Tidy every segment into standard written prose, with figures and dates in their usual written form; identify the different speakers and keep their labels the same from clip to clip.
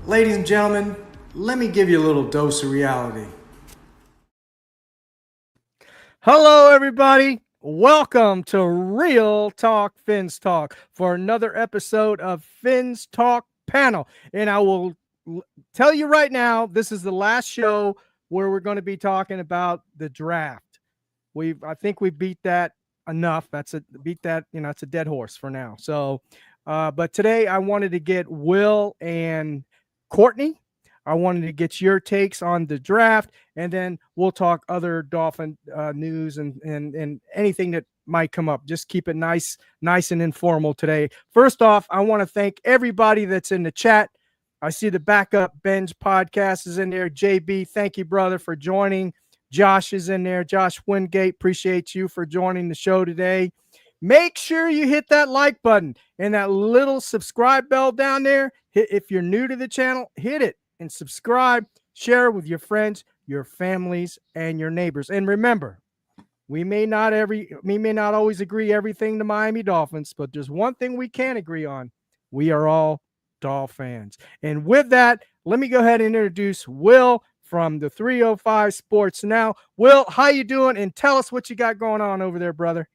Speaker 1: Ladies and gentlemen, let me give you a little dose of reality. Hello, everybody. Welcome to Real Talk Fins Talk for another episode of Fins Talk Panel. And I will tell you right now, this is the last show where we're going to be talking about the draft. I think we beat that enough. It's a dead horse for now. So, but today I wanted to get Will and Courtney. I wanted to get your takes on the draft, and then we'll talk other Dolphin news and anything that might come up. Just keep it nice and informal today. First off, I want to thank everybody that's in the chat. I see the Backup Bench podcast is in there. JB, thank you, brother, for joining. Josh is in there. Josh Wingate, appreciate you for joining the show today. Make sure you hit that like button and that little subscribe bell down there. If you're new to the channel, hit it and subscribe. Share it with your friends, your families, and your neighbors. And remember, we may not always agree everything the Miami Dolphins, but there's one thing we can agree on. We are all Dolphins. And with that, let me go ahead and introduce Will from the 305 Sports Now. Will, how you doing? And tell us what you got going on over there, brother.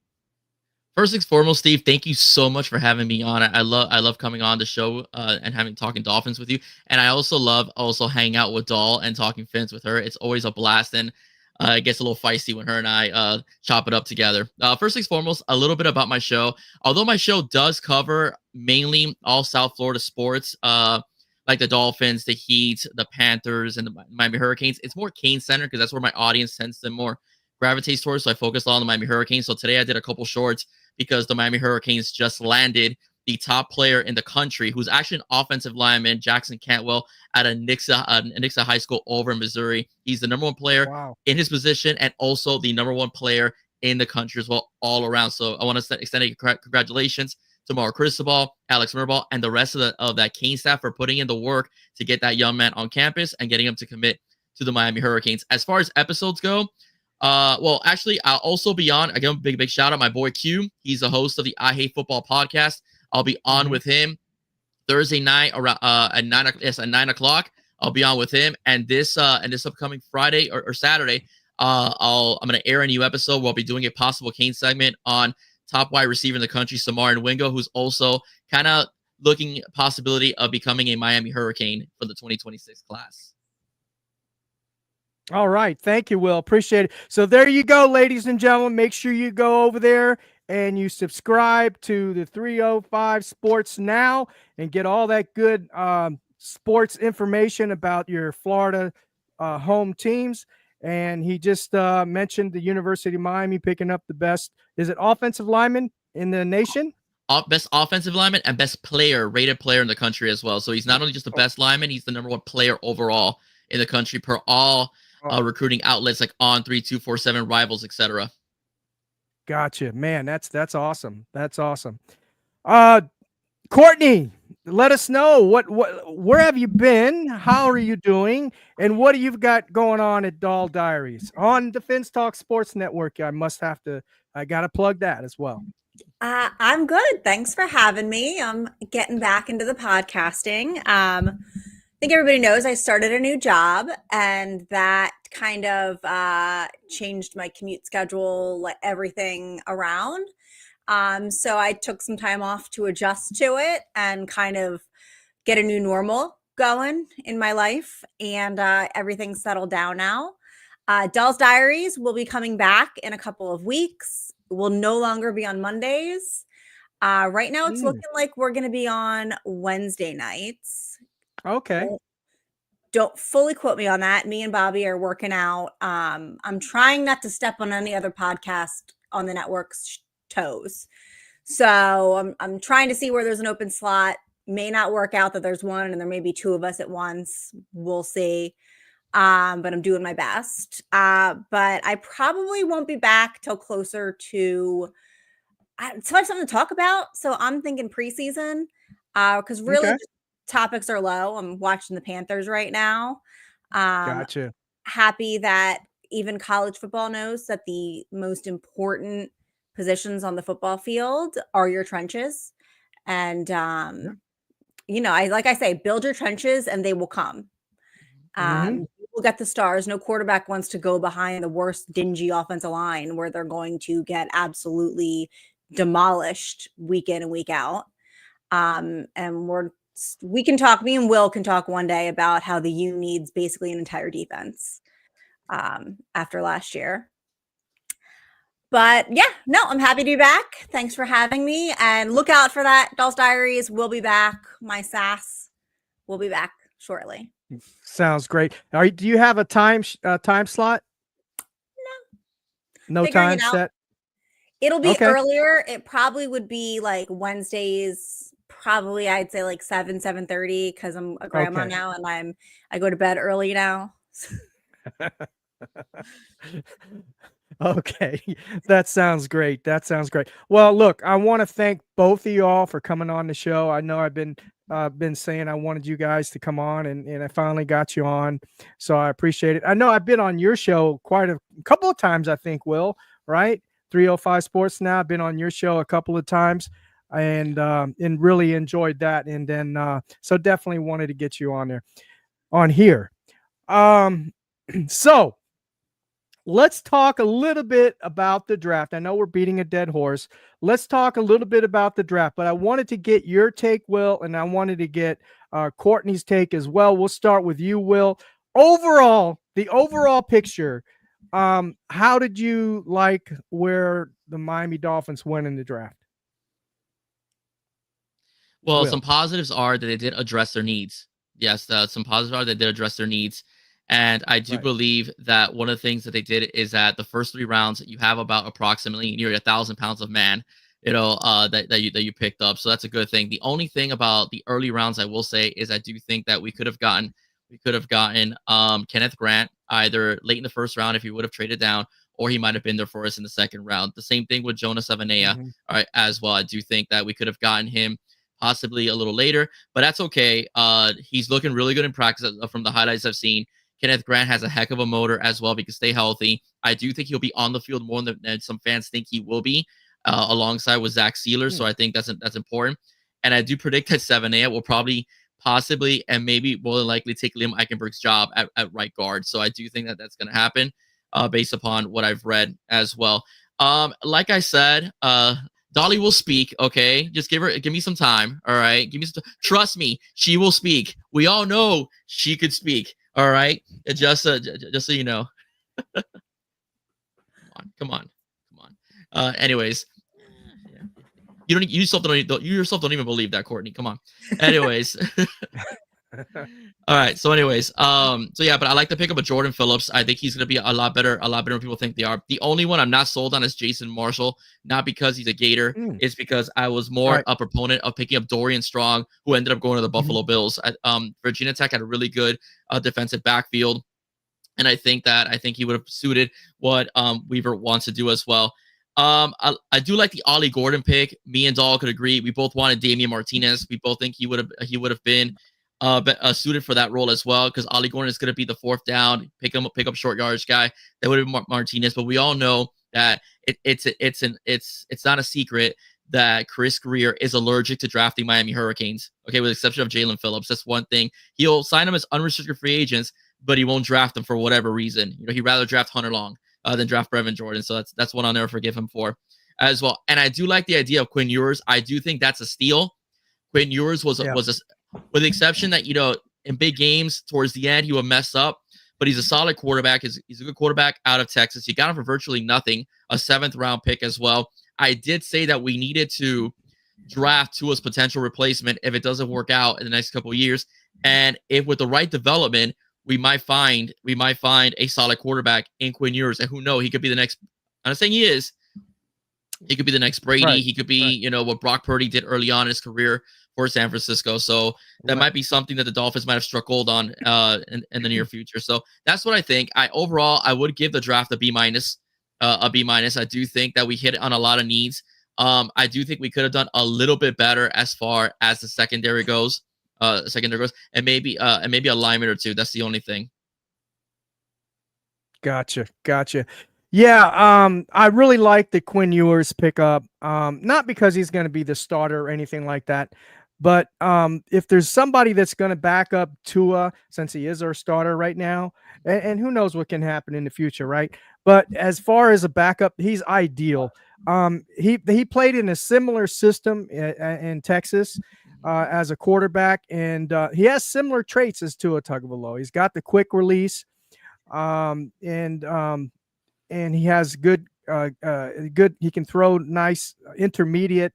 Speaker 2: First and foremost, Steve, thank you so much for having me on. I love coming on the show and talking Dolphins with you. And I also love hanging out with Doll and talking Fins with her. It's always a blast, and it gets a little feisty when her and I chop it up together. First things foremost, a little bit about my show. Although my show does cover mainly all South Florida sports, like the Dolphins, the Heat, the Panthers, and the Miami Hurricanes, it's more Cane Center because that's where my audience tends to more gravitate towards. So I focus a lot on the Miami Hurricanes. So today I did a couple shorts because the Miami Hurricanes just landed the top player in the country, who's actually an offensive lineman, Jackson Cantwell, at Nixa High School over in Missouri. He's the number one player in his position and also the number one player in the country as well, all around. So I want to extend congratulations to Mauro Cristobal, Alex Mirabal, and the rest of that Cane staff for putting in the work to get that young man on campus and getting him to commit to the Miami Hurricanes. As far as episodes go, well, actually, I'll also be on. Again, big shout out my boy Q. He's the host of the I Hate Football podcast. I'll be on with him Thursday night around at 9 o'clock. I'll be on with him, and this upcoming Friday or Saturday, I'm gonna air a new episode. We'll be doing a possible Cane segment on top wide receiver in the country, Samarin Wingo, who's also kind of looking at possibility of becoming a Miami Hurricane for the 2026 class.
Speaker 1: All right. Thank you, Will. Appreciate it. So there you go, ladies and gentlemen. Make sure you go over there and you subscribe to the 305 Sports Now and get all that good sports information about your Florida home teams. And he just mentioned the University of Miami picking up the best, is it offensive lineman in the nation?
Speaker 2: Best offensive lineman and best rated player in the country as well. So he's not only just the best lineman, he's the number one player overall in the country per all recruiting outlets like On 3, 247, Rivals, etc.
Speaker 1: Gotcha, man. That's awesome. That's awesome. Courtney, let us know where have you been? How are you doing? And what do you got going on at Doll Diaries on the Fins Talk Sports Network? I got to plug that as well.
Speaker 3: I'm good. Thanks for having me. I'm getting back into the podcasting. I think everybody knows I started a new job, and that kind of changed my commute schedule, everything around. So I took some time off to adjust to it and kind of get a new normal going in my life, and everything's settled down now. Doll's Diaries will be coming back in a couple of weeks. It will no longer be on Mondays. Right now it's looking like we're going to be on Wednesday nights.
Speaker 1: Okay.
Speaker 3: Don't fully quote me on that. Me and Bobby are working out. I'm trying not to step on any other podcast on the network's toes. So I'm trying to see where there's an open slot. May not work out that there's one and there may be two of us at once. We'll see. But I'm doing my best. But I probably won't be back till closer to so I have something to talk about. So I'm thinking preseason. Because really topics are low. I'm watching the Panthers right now.
Speaker 1: Gotcha.
Speaker 3: Happy that even college football knows that the most important positions on the football field are your trenches. And like I say, build your trenches and they will come.
Speaker 1: Mhm.
Speaker 3: You will get the stars. No quarterback wants to go behind the worst dingy offensive line where they're going to get absolutely demolished week in and week out. And we can talk, me and Will can talk one day about how the U needs basically an entire defense after last year. But yeah, no, I'm happy to be back. Thanks for having me. And look out for that. Dolls Diaries will be back. My sass will be back shortly.
Speaker 1: Sounds great. Do you have a time slot? No
Speaker 3: Figuring
Speaker 1: time
Speaker 3: it out.
Speaker 1: set?
Speaker 3: It'll be
Speaker 1: Okay.
Speaker 3: earlier. It probably would be like Wednesdays, probably I'd say like 7:30 because I'm a grandma
Speaker 1: Okay.
Speaker 3: now and I go to bed early now.
Speaker 1: Okay. That sounds great. That sounds great. Well, look, I want to thank both of y'all for coming on the show. I know I've been saying I wanted you guys to come on and I finally got you on. So I appreciate it. I know I've been on your show quite a couple of times, I think, Will, right? 305 Sports now. I've been on your show a couple of times and really enjoyed that. And then so definitely wanted to get you on here. So let's talk a little bit about the draft. I know we're beating a dead horse. Let's talk a little bit about the draft, but I wanted to get your take, Will, and I wanted to get Courtney's take as well. We'll start with you, Will. The overall picture, how did you like where the Miami Dolphins went in the draft?
Speaker 2: Well,
Speaker 1: Will.
Speaker 2: some positives are that they did address their needs. Yes, some positives are they did address their needs. And I do
Speaker 1: Right.
Speaker 2: believe that one of the things that they did is that the first 3 rounds, you have about approximately nearly 1,000 pounds of man, that you picked up. So that's a good thing. The only thing about the early rounds I will say is I do think that we could have gotten Kenneth Grant either late in the first round if he would have traded down, or he might have been there for us in the second round. The same thing with Jonas Avenea,
Speaker 1: Mhm.
Speaker 2: all right, as well. I do think that we could have gotten him possibly a little later, but that's okay. He's looking really good in practice from the highlights I've seen. Kenneth Grant has a heck of a motor as well. If he can stay healthy, I do think he'll be on the field more than some fans think he will be, alongside with Zach Sealer. So I think that's important. And I do predict that 7A will probably, possibly, and maybe more than likely take Liam Eichenberg's job at right guard. So I do think that that's going to happen, based upon what I've read as well. Like I said, Dolly will speak. Okay, just give me some time. All right, trust me, she will speak. We all know she could speak. All right, just so you know. Come on. Anyways, yeah. You yourself don't even believe that, Courtney. Come on. Anyways. All right. So, anyways, so yeah, but I like to pick up a Jordan Phillips. I think he's gonna be a lot better than people think they are. The only one I'm not sold on is Jason Marshall, not because he's a Gator, it's because I was more
Speaker 1: Right.
Speaker 2: a proponent of picking up Dorian Strong, who ended up going to the Buffalo Bills. Virginia Tech had a really good defensive backfield, and I think he would have suited what Weaver wants to do as well. I do like the Ollie Gordon pick. Me and Dahl could agree. We both wanted Damian Martinez. We both think he would have been suited for that role as well, because Ollie Gordon is going to be the fourth down, pick up short yardage guy. That would have been Martinez, but we all know that it's not a secret that Chris Greer is allergic to drafting Miami Hurricanes. Okay, with the exception of Jalen Phillips, that's one thing. He'll sign them as unrestricted free agents, but he won't draft them for whatever reason. He'd rather draft Hunter Long than draft Brevin Jordan. So that's one I'll never forgive him for as well. And I do like the idea of Quinn Ewers. I do think that's a steal. Quinn Ewers was with the exception that, in big games towards the end, he would mess up, but he's a solid quarterback. He's a good quarterback out of Texas. You got him for virtually nothing, a 7th-round pick as well. I did say that we needed to draft Tua's potential replacement if it doesn't work out in the next couple of years. And if with the right development, we might find a solid quarterback in Quinn Ewers. And who knows, he could be the next, I'm not saying he is, he could be the next Brady.
Speaker 1: Right.
Speaker 2: He could be, what Brock Purdy did early on in his career for San Francisco. So that might be something that the Dolphins might have struck gold on in the near future. So that's what I think. Overall, I would give the draft a B minus. I do think that we hit on a lot of needs. I do think we could have done a little bit better as far as the secondary goes. And maybe a lineman or two. That's the only thing.
Speaker 1: Gotcha. Yeah, I really like the Quinn Ewers pickup. Not because he's going to be the starter or anything like that, But if there's somebody that's going to back up Tua, since he is our starter right now, and who knows what can happen in the future, right? But as far as a backup, he's ideal. He played in a similar system in Texas as a quarterback, and he has similar traits as Tua Tagovailoa. He's got the quick release, um, and um, and he has good. He can throw nice intermediate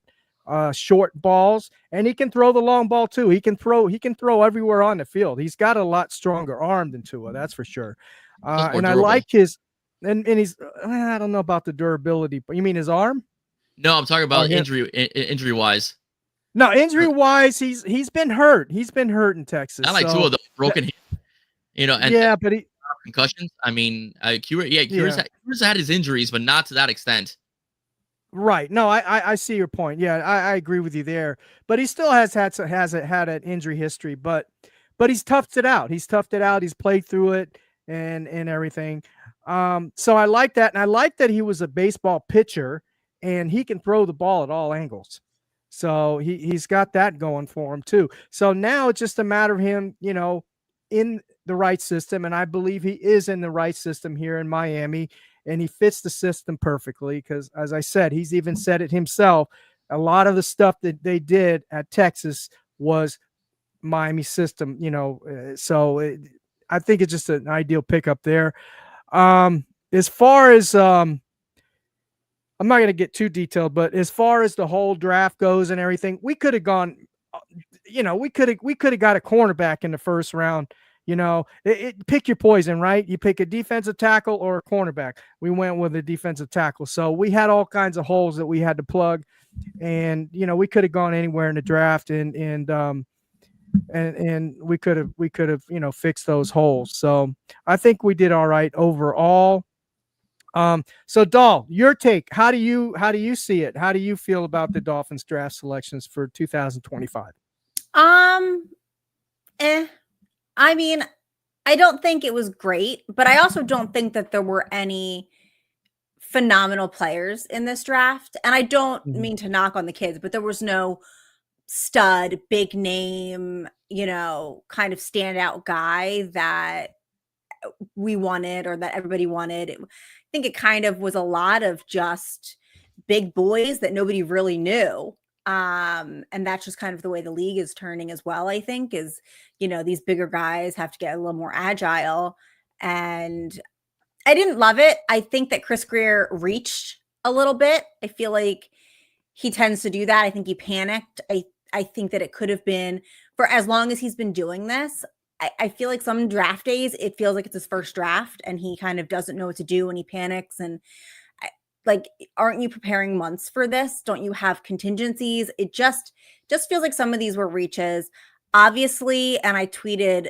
Speaker 1: short balls, and he can throw the long ball too. He can throw everywhere on the field. He's got a lot stronger arm than Tua, that's for sure.
Speaker 2: Just more
Speaker 1: And I
Speaker 2: durable.
Speaker 1: like his and he's I don't know about the durability, but you mean his arm?
Speaker 2: No, I'm talking about injury wise.
Speaker 1: No, injury wise, he's been hurt. He's been hurt in Texas.
Speaker 2: Not like Tua, the broken hand, and
Speaker 1: yeah, but he
Speaker 2: concussions. I mean, Curious had his injuries, but not to that extent.
Speaker 1: Right. No, I see your point. Yeah, I agree with you there. But he still has had an injury history, but he's toughed it out. He's toughed it out. He's played through it and everything. So I like that, and I like that he was a baseball pitcher and he can throw the ball at all angles. So he's got that going for him too. So now it's just a matter of him, in the right system, and I believe he is in the right system here in Miami, and he fits the system perfectly because, as I said, he's even said it himself. A lot of the stuff that they did at Texas was Miami system, I think it's just an ideal pickup there. As far as I'm not going to get too detailed, but as far as the whole draft goes and everything, we could have gone, we could have got a cornerback in the first round. Pick your poison, right? You pick a defensive tackle or a cornerback. We went with a defensive tackle. So we had all kinds of holes that we had to plug, and, we could have gone anywhere in the draft and we could have, fixed those holes. So I think we did all right overall. So Doll, your take, how do you see it? How do you feel about the Dolphins draft selections for 2025?
Speaker 3: I mean, I don't think it was great, but I also don't think that there were any phenomenal players in this draft. And I don't mean to knock on the kids, but there was no stud, big name, kind of standout guy that we wanted or that everybody wanted. I think it kind of was a lot of just big boys that nobody really knew. And that's just kind of the way the league is turning as well, I think, is, these bigger guys have to get a little more agile. And I didn't love it. I think that Chris Greer reached a little bit. I feel like he tends to do that. I think he panicked. I think that it could have been, for as long as he's been doing this, I feel like some draft days, it feels like it's his first draft and he kind of doesn't know what to do and he panics. And aren't you preparing months for this? Don't you have contingencies? It just feels like some of these were reaches, obviously. And I tweeted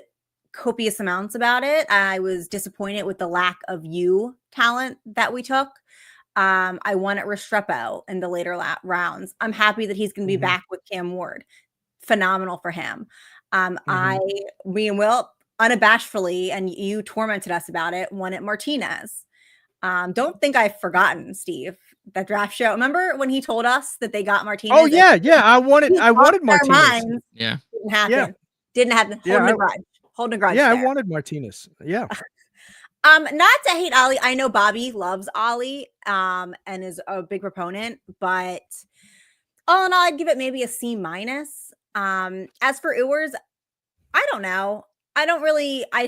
Speaker 3: copious amounts about it. I was disappointed with the lack of talent that we took. I wanted Restrepo in the later rounds. I'm happy that he's going to be back with Cam Ward. Phenomenal for him. Me and Will unabashedly, and you tormented us about it, wanted Martinez. Don't think I've forgotten, Steve, that draft show. Remember when he told us that they got Martinez?
Speaker 1: Oh yeah. I wanted Martinez.
Speaker 2: Yeah.
Speaker 3: Didn't happen. Didn't happen. Holding a grudge.
Speaker 1: Yeah,
Speaker 3: there.
Speaker 1: I wanted Martinez. Yeah.
Speaker 3: Not to hate Ollie. I know Bobby loves Ollie, and is a big proponent, but all in all, I'd give it maybe a C-. As for Ewers, I don't know. I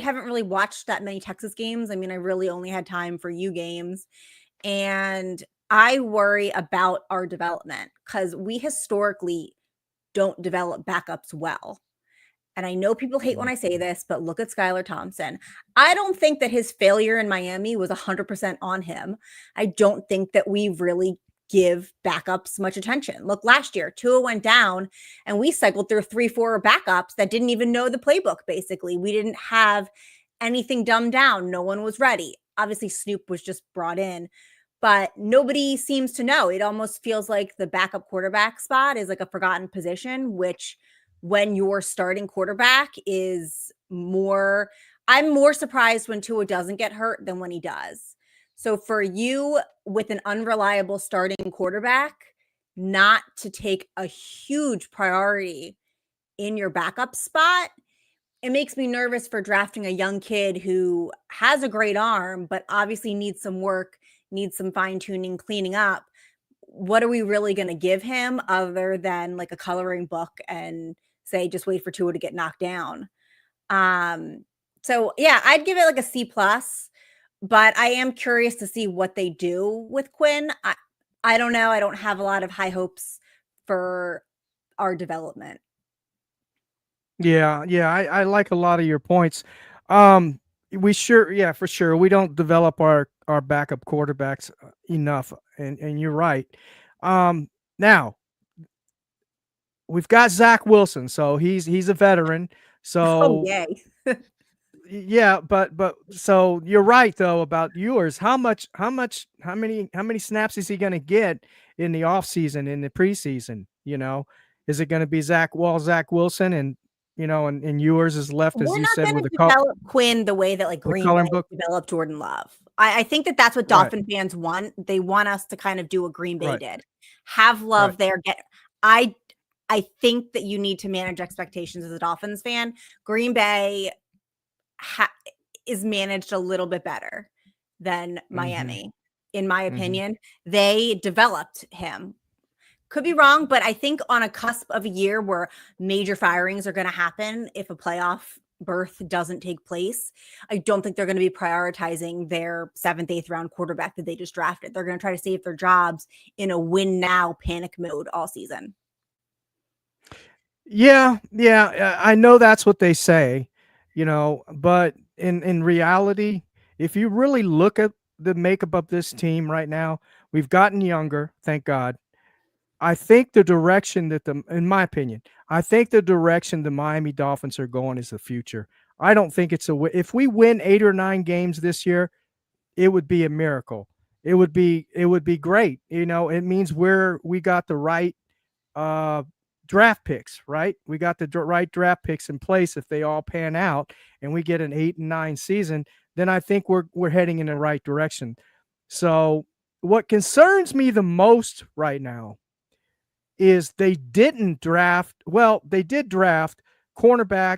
Speaker 3: haven't really watched that many Texas games. I mean, I really only had time for U games. And I worry about our development because we historically don't develop backups well. And I know people hate when I say this, but look at Skylar Thompson. I don't think that his failure in Miami was 100% on him. I don't think that we really give backups much attention. Look, last year, Tua went down and we cycled through 3-4 backups that didn't even know the playbook, basically. We didn't have anything dumbed down. No one was ready. Obviously, Snoop was just brought in, but nobody seems to know. It almost feels like the backup quarterback spot is like a forgotten position, which when your starting quarterback is more, I'm more surprised when Tua doesn't get hurt than when he does. So for you with an unreliable starting quarterback, not to take a huge priority in your backup spot, it makes me nervous for drafting a young kid who has a great arm, but obviously needs some work, needs some fine tuning, cleaning up. What are we really going to give him other than like a coloring book and say, just wait for Tua to get knocked down? So yeah, I'd give it like a C plus, but I am curious to see what they do with Quinn. I don't know. I don't have a lot of high hopes for our development.
Speaker 1: Yeah, I like a lot of your points. We sure, yeah, for sure. We don't develop our backup quarterbacks enough, and you're right. Now we've got Zach Wilson, so he's a veteran.
Speaker 3: Oh,
Speaker 1: So
Speaker 3: yay.
Speaker 1: yeah, but so you're right though about yours. How many snaps is he going to get in the offseason, in the preseason? Is it going to be Zach Wilson, and and yours is left, as
Speaker 3: We're
Speaker 1: you
Speaker 3: not
Speaker 1: said,
Speaker 3: going
Speaker 1: with
Speaker 3: to
Speaker 1: the
Speaker 3: develop Quinn the way that like Green Bay
Speaker 1: coloring book?
Speaker 3: developed Jordan Love. I think that that's what
Speaker 1: Right,
Speaker 3: Dolphin fans want. They want us to kind of do what Green Bay
Speaker 1: right,
Speaker 3: did. Have
Speaker 1: right.
Speaker 3: Love there. I think that you need to manage expectations as a Dolphins fan. Green Bay is managed a little bit better than Miami, in my opinion. They developed him. Could be wrong, but I think on a cusp of a year where major firings are going to happen if a playoff berth doesn't take place, I don't think they're going to be prioritizing their 7th, 8th round quarterback that they just drafted. They're going to try to save their jobs in a win now panic mode all season.
Speaker 1: Yeah, I know that's what they say, but in reality, if you really look at the makeup of this team right now, we've gotten younger, thank God. I think the direction in my opinion, I think the direction the Miami Dolphins are going is the future. I don't think it's if we win 8 or 9 games this year, it would be a miracle. It would be great. It means we got the right uh draft picks, right? We got the right draft picks in place. If they all pan out and we get an 8 and 9 season, then I think we're heading in the right direction. So what concerns me the most right now is they didn't draft. Well, they did draft cornerback,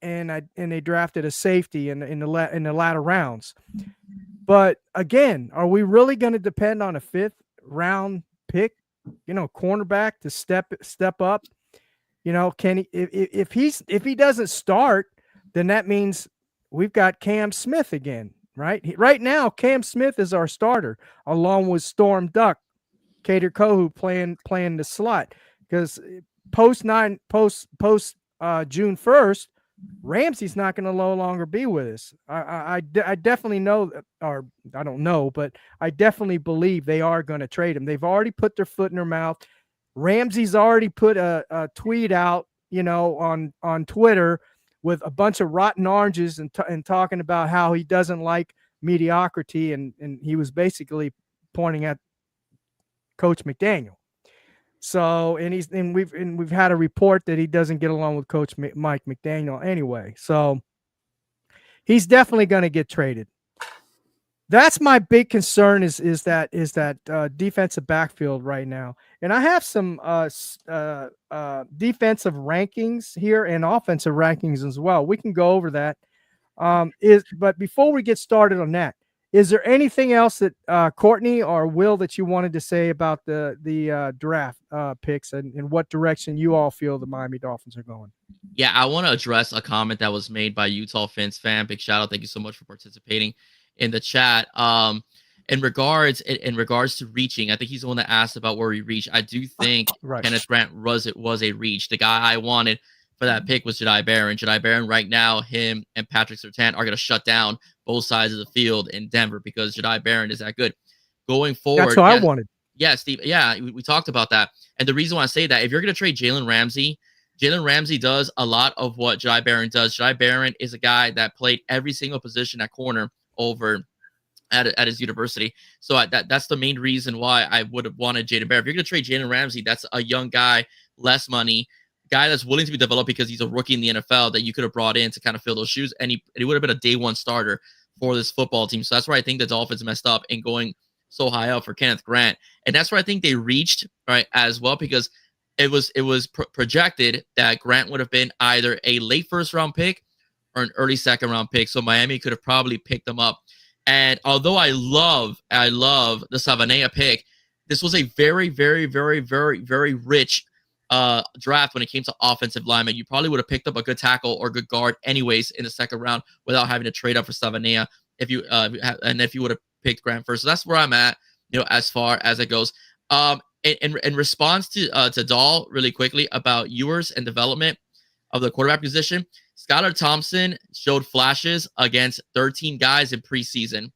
Speaker 1: and they drafted a safety in the latter rounds. But again, are we really going to depend on a 5th round pick, cornerback to step up? Can he, if he doesn't start, then that means we've got Cam Smith again, right? Right now, Cam Smith is our starter, along with Storm Duck, Kader Kohu playing the slot, because post June 1st, Ramsey's not going to no longer be with us. I definitely know, or I don't know, but I definitely believe they are going to trade him. They've already put their foot in their mouth. Ramsey's already put a tweet out, on Twitter with a bunch of rotten oranges and talking about how he doesn't like mediocrity, and he was basically pointing at Coach McDaniel. So, and we've had a report that he doesn't get along with Coach Mike McDaniel anyway. So he's definitely going to get traded. That's my big concern is that defensive backfield right now. And I have some defensive rankings here and offensive rankings as well. We can go over that. But before we get started on that, is there anything else that Courtney or Will that you wanted to say about the draft picks and what direction you all feel the Miami Dolphins are going?
Speaker 2: Yeah, I want to address a comment that was made by Utah Fins fan. Big shout out. Thank you so much for participating in the chat. In regards to reaching, I think he's the one that asked about where we reach. I do think
Speaker 1: Right.
Speaker 2: Kenneth Grant was a reach. The guy I wanted for that pick was Jedi Barron. Jedi Barron right now, him and Patrick Surtain are going to shut down both sides of the field in Denver because Jedi Barron is that good. Going forward,
Speaker 1: That's what I wanted.
Speaker 2: Yeah, Steve. Yeah, we talked about that. And the reason why I say that, if you're going to trade Jalen Ramsey does a lot of what Jedi Barron does. Jedi Barron is a guy that played every single position at corner over at his university. So that's the main reason why I would have wanted Jalen Barron. If you're going to trade Jalen Ramsey, that's a young guy, less money, guy that's willing to be developed because he's a rookie in the NFL that you could have brought in to kind of fill those shoes. And he would have been a day one starter for this football team. So that's where I think the Dolphins messed up in going so high up for Kenneth Grant. And that's where I think they reached, right, as well, because projected that Grant would have been either a late first round pick or an early second round pick. So Miami could have probably picked them up. And although I love the Savanea pick, this was a very, very, very, very, very rich draft when it came to offensive linemen. You probably would have picked up a good tackle or good guard anyways in the second round without having to trade up for Savanea if you would have picked Grant first. So that's where I'm at, as far as it goes. In response to Dahl, really quickly about Ewers and development of the quarterback position, Skylar Thompson showed flashes against 13 guys in preseason.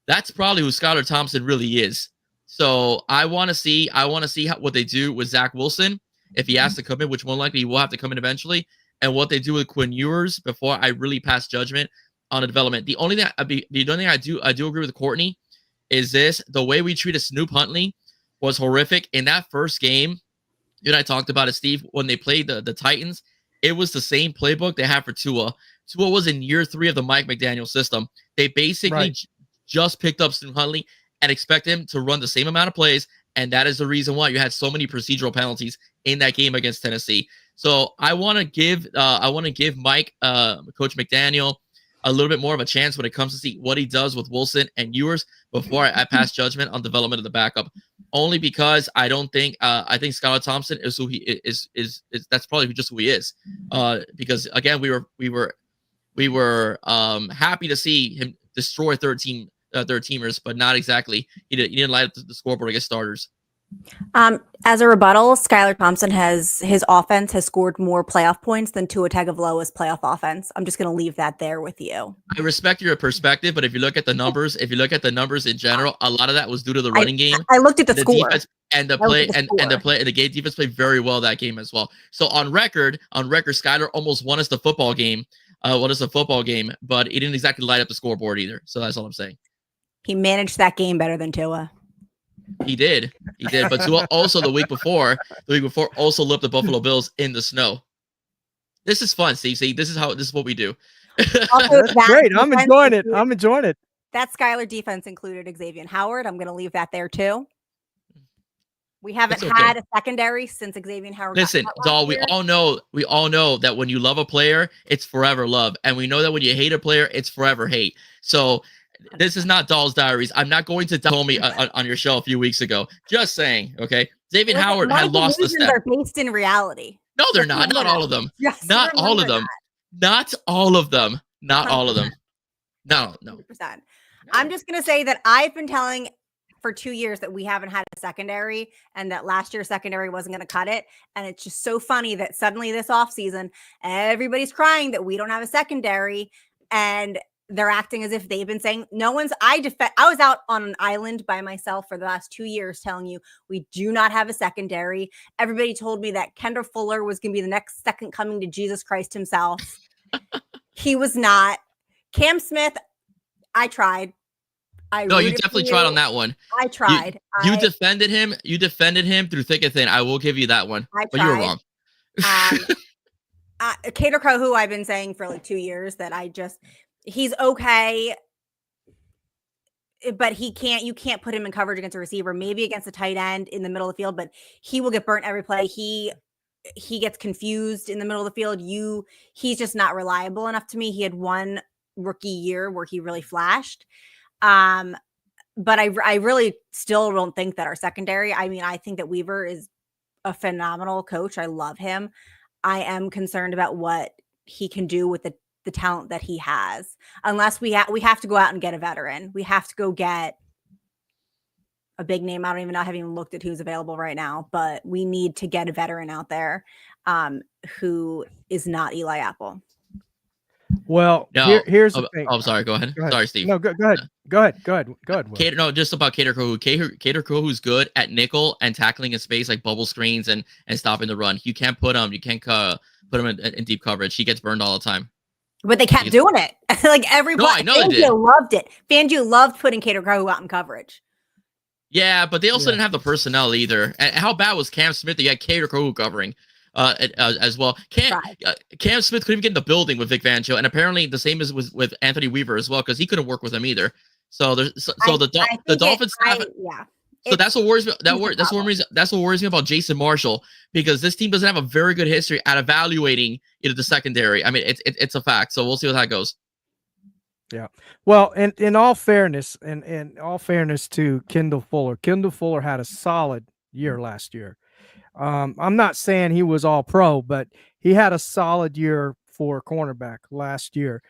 Speaker 2: That's probably who Skylar Thompson really is. So I want to see what they do with Zach Wilson if he has to come in, which more likely he will have to come in eventually, and what they do with Quinn Ewers before I really pass judgment on the development. The only thing I do agree with Courtney is this: the way we treated Snoop Huntley was horrific in that first game. You and I talked about it, Steve, when they played the Titans. It was the same playbook they had for Tua. Tua was in year 3 of the Mike McDaniel system. They basically just picked up Snoop Huntley and expect him to run the same amount of plays, and that is the reason why you had so many procedural penalties in that game against Tennessee. So I want to give Mike, Coach McDaniel, a little bit more of a chance when it comes to see what he does with Wilson and Ewers before I pass judgment on development of the backup. Only because I don't think I think Skylar Thompson is who he is that's probably just who he is. Because again, we were happy to see him destroy third teamers, but not exactly. He didn't light up the scoreboard against starters.
Speaker 3: As a rebuttal, Skylar Thompson his offense has scored more playoff points than Tua Tagovailoa's playoff offense. I'm just going to leave that there with you.
Speaker 2: I respect your perspective, but if you look at the numbers, in general, a lot of that was due to the running game.
Speaker 3: I looked at the score
Speaker 2: defense and the game defense played very well that game as well. So on record, Skylar almost won us the football game. But he didn't exactly light up the scoreboard either. So that's all I'm saying.
Speaker 3: He managed that game better than Tua.
Speaker 2: He did. But Tua also the week before also lit the Buffalo Bills in the snow. This is fun, Steve. See, this is what we do.
Speaker 1: That's great. I'm enjoying it.
Speaker 3: That Skylar defense included Xavier Howard. I'm going to leave that there too. We haven't had a secondary since Xavier Howard.
Speaker 2: Listen, Dahl, we all know that when you love a player, it's forever love. And we know that when you hate a player, it's forever hate. So this is not Dahl's Diaries. I'm not going to tell me on your show a few weeks ago. Just saying, okay? Xavier Howard had lost the step.
Speaker 3: Are based in reality.
Speaker 2: No, they're not. Not all of them. Yes, not all of them. Not all of them. Not all of them. No.
Speaker 3: 100%. I'm just going to say that I've been telling for 2 years that we haven't had a secondary and that last year's secondary wasn't going to cut it. And it's just so funny that suddenly this offseason, everybody's crying that we don't have a secondary, and they're acting as if they've been saying I was out on an island by myself for the last 2 years telling you we do not have a secondary. Everybody told me that Kendra Fuller was going to be the next second coming to Jesus Christ himself. He was not. Cam Smith, I tried.
Speaker 2: No, you definitely tried on that one.
Speaker 3: I tried.
Speaker 2: You defended him. You defended him through thick and thin. I will give you that one. But you were wrong.
Speaker 3: Cater Crow, who I've been saying for like 2 years that he's okay, but you can't put him in coverage against a receiver, maybe against a tight end in the middle of the field, but he will get burnt every play. He gets confused in the middle of the field. He's just not reliable enough to me. He had one rookie year where he really flashed. But I really still don't think that our secondary, I think that Weaver is a phenomenal coach. I love him. I am concerned about what he can do with the talent that he has, unless we have to go out and get a veteran. We have to go get a big name. I don't even know. I haven't even looked at who's available right now, but we need to get a veteran out there, who is not Eli Apple.
Speaker 1: Well, here's the thing.
Speaker 2: Oh, sorry. Go ahead. Sorry, Steve.
Speaker 1: No, go ahead.
Speaker 2: Will. Just about Cater Crow. Cater Crow, who's good at nickel and tackling in space, like bubble screens and stopping the run. You can't put him in deep coverage. He gets burned all the time.
Speaker 3: But they kept doing it. Like every play.
Speaker 2: I know they did.
Speaker 3: Loved it. Fangio loved putting Cater Crow out in coverage.
Speaker 2: Yeah, but they also didn't have the personnel either. And how bad was Cam Smith? They had Cater Crow covering as well. Cam Smith couldn't even get in the building with Vic Fangio, and apparently the same is with Anthony Weaver as well, because he couldn't work with him either. So the Dolphins staff. So that's what worries me.
Speaker 3: That's
Speaker 2: what worries me about Jason Marshall, because this team doesn't have a very good history at evaluating the secondary. I mean, it's a fact. So we'll see how that goes.
Speaker 1: Yeah. Well, in all fairness, to Kendall Fuller had a solid year last year. I'm not saying he was all pro, but he had a solid year for cornerback last year.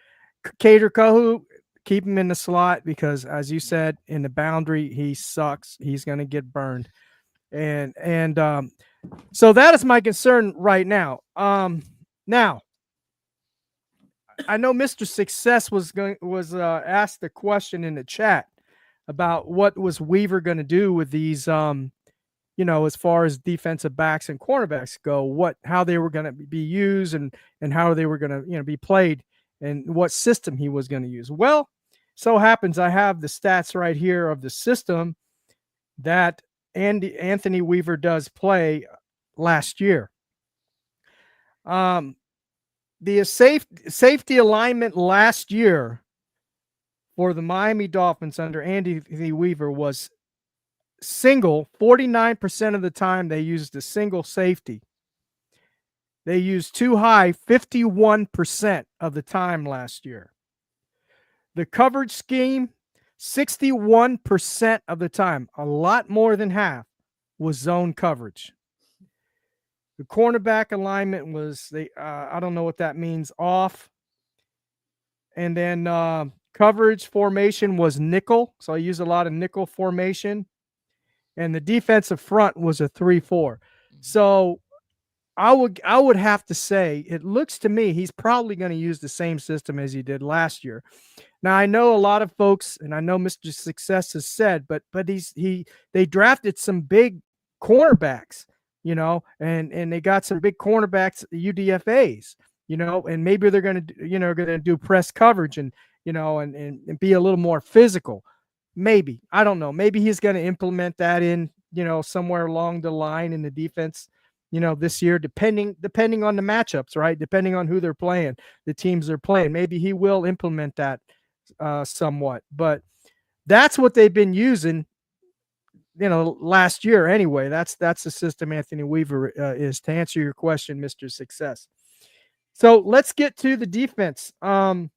Speaker 1: Kader Kohu, keep him in the slot because, as you said, in the boundary, he sucks. He's going to get burned. And so that is my concern right now. Now, I know Mr. Success was asked the question in the chat about what was Weaver going to do with these, as far as defensive backs and cornerbacks go, how they were going to be used and how they were going to, be played and what system he was going to use. Well, so happens I have the stats right here of the system that Anthony Weaver does play last year. The safety alignment last year for the Miami Dolphins under Anthony Weaver was single. 49% of the time they used a single safety. They used too high 51% of the time last year. The coverage scheme, 61% of the time, a lot more than half, was zone coverage. The cornerback alignment was, I don't know what that means, off. And then coverage formation was nickel. So I use a lot of nickel formation. And the defensive front was a 3-4. So I would have to say, it looks to me he's probably going to use the same system as he did last year. Now I know a lot of folks, and I know Mr. Success has said, but they drafted some big cornerbacks, and they got some big cornerbacks, UDFAs, and maybe they're going to do press coverage and be a little more physical. Maybe, I don't know. Maybe he's going to implement that in, somewhere along the line in the defense, this year, depending on the matchups, right? Depending on who they're playing, the teams they're playing. Maybe he will implement that somewhat, but that's what they've been using, last year anyway. That's the system Anthony Weaver is, to answer your question, Mr. Success. So let's get to the defense. The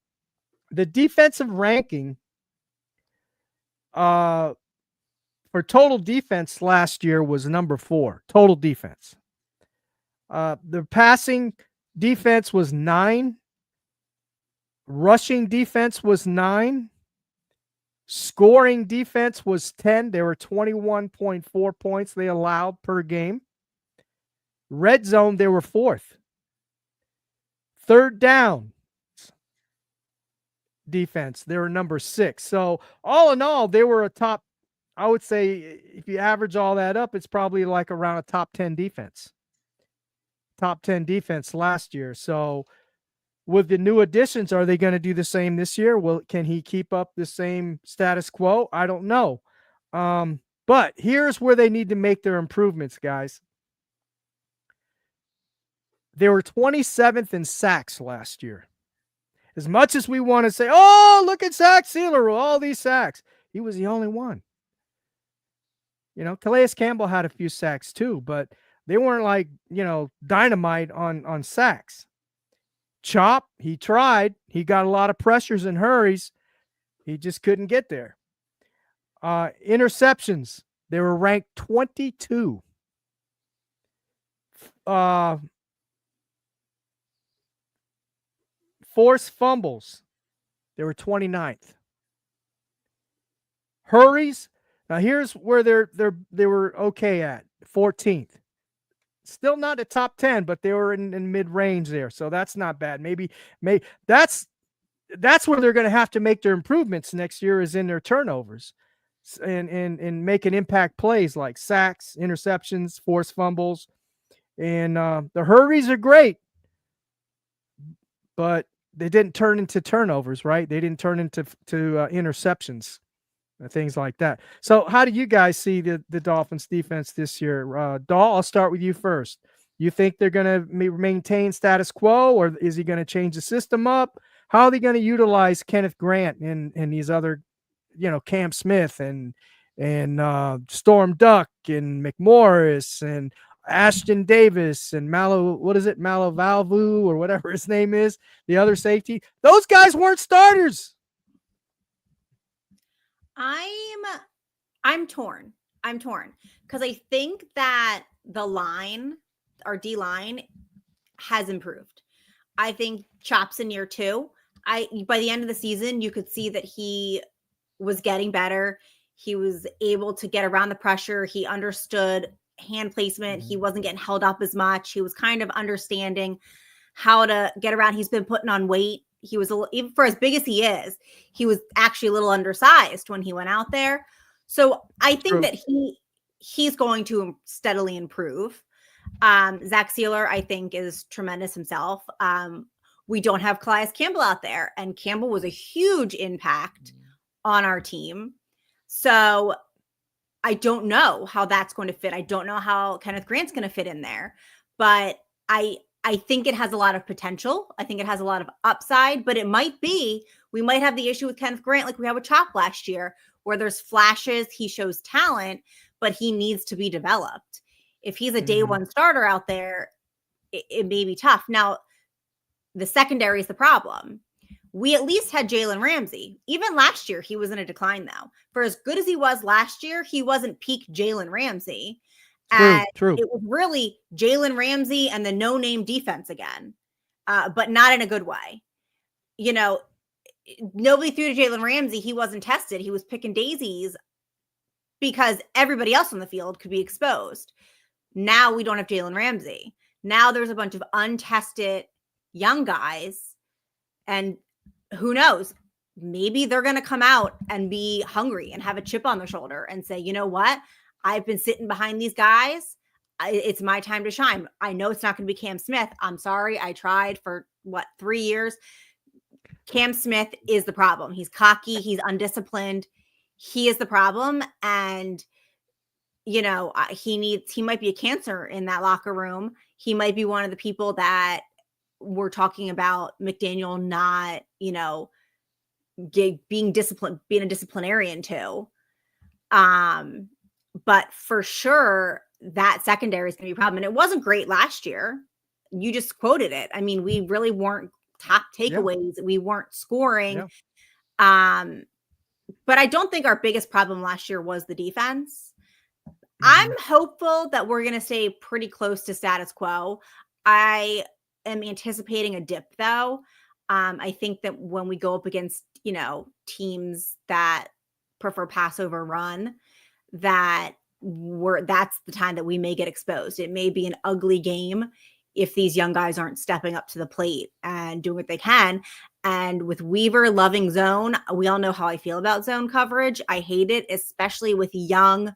Speaker 1: defensive ranking for total defense last year was number 4, total defense. The passing defense was 9. Rushing defense was 9. Scoring defense was 10. There were 21.4 points they allowed per game. Red zone, they were 4th. Third down defense, they were number 6. So all in all, they were a top, I would say, if you average all that up, it's probably like around a top 10 defense. Top 10 defense last year. So with the new additions, are they going to do the same this year? Well, can he keep up the same status quo? I don't know. But here's where they need to make their improvements, guys. They were 27th in sacks last year. As much as we want to say, oh, look at Zach Sealer, all these sacks, he was the only one. Calais Campbell had a few sacks too, but they weren't like, dynamite on sacks. Chop, he tried. He got a lot of pressures and hurries. He just couldn't get there. Interceptions, they were ranked 22. Forced fumbles, they were 29th. Hurries, now here's where they were okay at, 14th. Still not the top 10, but they were in mid-range there, so that's not bad. Maybe that's where they're going to have to make their improvements next year, is in their turnovers and making impact plays like sacks, interceptions, forced fumbles, and the hurries are great, but they didn't turn into turnovers, right? They didn't turn into interceptions. Things like that. So how do you guys see the Dolphins defense this year? Dahl, I'll start with you first. You think they're going to maintain status quo, or is he going to change the system up? How are they going to utilize Kenneth Grant and these other, Cam Smith and Storm Duck and McMorris and Ashton Davis and Malavalvu or whatever his name is, the other safety. Those guys weren't starters.
Speaker 3: I'm torn. I'm torn because I think that the line, our D line, has improved. I think Chop's in year 2. By the end of the season, you could see that he was getting better. He was able to get around the pressure. He understood hand placement. He wasn't getting held up as much. He was kind of understanding how to get around. He's been putting on weight. He was even for as big as he is, he was actually a little undersized when he went out there. So I think that he's going to steadily improve. Zach Sealer, I think, is tremendous himself. We don't have Calais Campbell out there, and Campbell was a huge impact on our team. So I don't know how that's going to fit. I don't know how Kenneth Grant's going to fit in there, but I think it has a lot of potential. I think it has a lot of upside, but it might be, we might have the issue with Kenneth Grant like we had with Chop last year, where there's flashes, he shows talent, but he needs to be developed. If he's a day one starter out there, it may be tough. Now, the secondary is the problem. We at least had Jalen Ramsey. Even last year, he was in a decline, though. For as good as he was last year, he wasn't peak Jalen Ramsey.
Speaker 1: True.
Speaker 3: It was really Jalen Ramsey and the no-name defense again, but not in a good way. You know, nobody threw to Jalen Ramsey. He wasn't tested. He was picking daisies because everybody else on the field could be exposed. Now we don't have Jalen Ramsey. Now there's a bunch of untested young guys, and who knows? Maybe they're going to come out and be hungry and have a chip on their shoulder and say, you know what? I've been sitting behind these guys. It's my time to shine. I know it's not going to be Cam Smith. I'm sorry. I tried for 3 years. Cam Smith is the problem. He's cocky. He's undisciplined. He is the problem. And, you know, he might be a cancer in that locker room. He might be one of the people that we're talking about McDaniel not, you know, being disciplined, being a disciplinarian too. But for sure, that secondary is going to be a problem. And it wasn't great last year. You just quoted it. I mean, we really weren't top takeaways. Yeah. We weren't scoring. Yeah. But I don't think our biggest problem last year was the defense. I'm hopeful that we're going to stay pretty close to status quo. I am anticipating a dip, though. I think that when we go up against, you know, teams that prefer pass over run, that's the time that we may get exposed. It may be an ugly game if these young guys aren't stepping up to the plate and doing what they can. And with Weaver loving zone, we all know how I feel about zone coverage. I hate it, especially with young,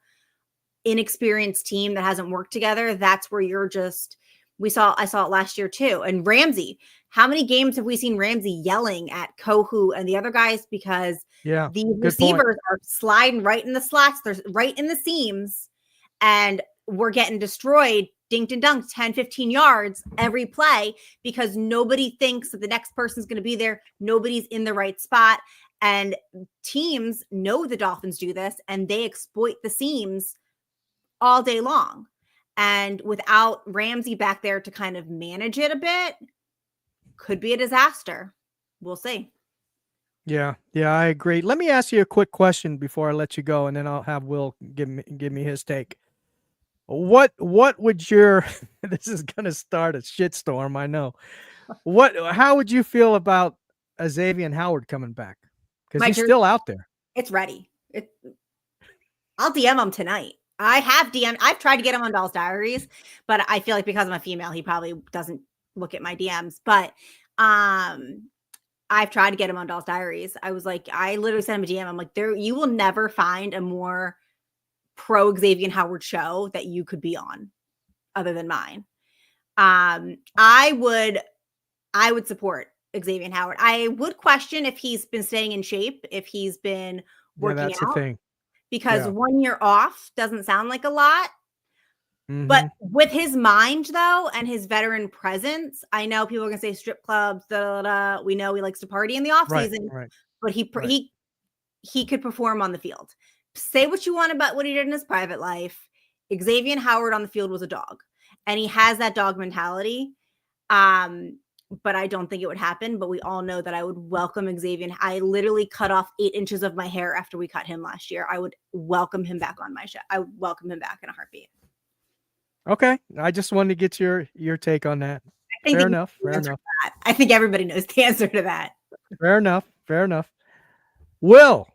Speaker 3: inexperienced team that hasn't worked together. That's where you're just, I saw it last year too. And Ramsey, how many games have we seen Ramsey yelling at Kohu and the other guys because the receivers are sliding right in the slots, they're right in the seams, and we're getting destroyed, dinked and dunked 10, 15 yards every play because nobody thinks that the next person's going to be there. Nobody's in the right spot. And teams know the Dolphins do this, and they exploit the seams all day long. And without Ramsey back there to kind of manage it a bit, could be a disaster. We'll see.
Speaker 1: Yeah, I agree. Let me ask you a quick question before I let you go, and then I'll have Will give me his take. What would your this is gonna start a shitstorm, I know. How would you feel about Xavier Howard coming back? Because he's still out there.
Speaker 3: It's ready. I'll DM him tonight. I've tried to get him on Doll's Diaries, but I feel like because I'm a female, he probably doesn't look at my DMs. But I've tried to get him on Doll's Diaries. I was like, I literally sent him a DM. I'm like, you will never find a more pro Xavier Howard show that you could be on other than mine. I would support Xavier Howard. I would question if he's been staying in shape, if he's been working
Speaker 1: that's
Speaker 3: out.
Speaker 1: The thing.
Speaker 3: Because 1 year off doesn't sound like a lot. But with his mind, though, and his veteran presence, I know people are going to say strip clubs, we know he likes to party in the off season, but he could perform on the field.
Speaker 4: say what you want about what he did in his private life. Xavier Howard on the field was a dog, and he has that dog mentality. But I don't think it would happen. But we all know that I would welcome Xavier. I literally cut off 8 inches of my hair after we cut him last year. I would welcome him back on my show. I would welcome him back in a heartbeat.
Speaker 1: Okay. I just wanted to get your take on that. Fair enough.
Speaker 4: I think everybody knows the answer to that.
Speaker 1: Fair enough. Will,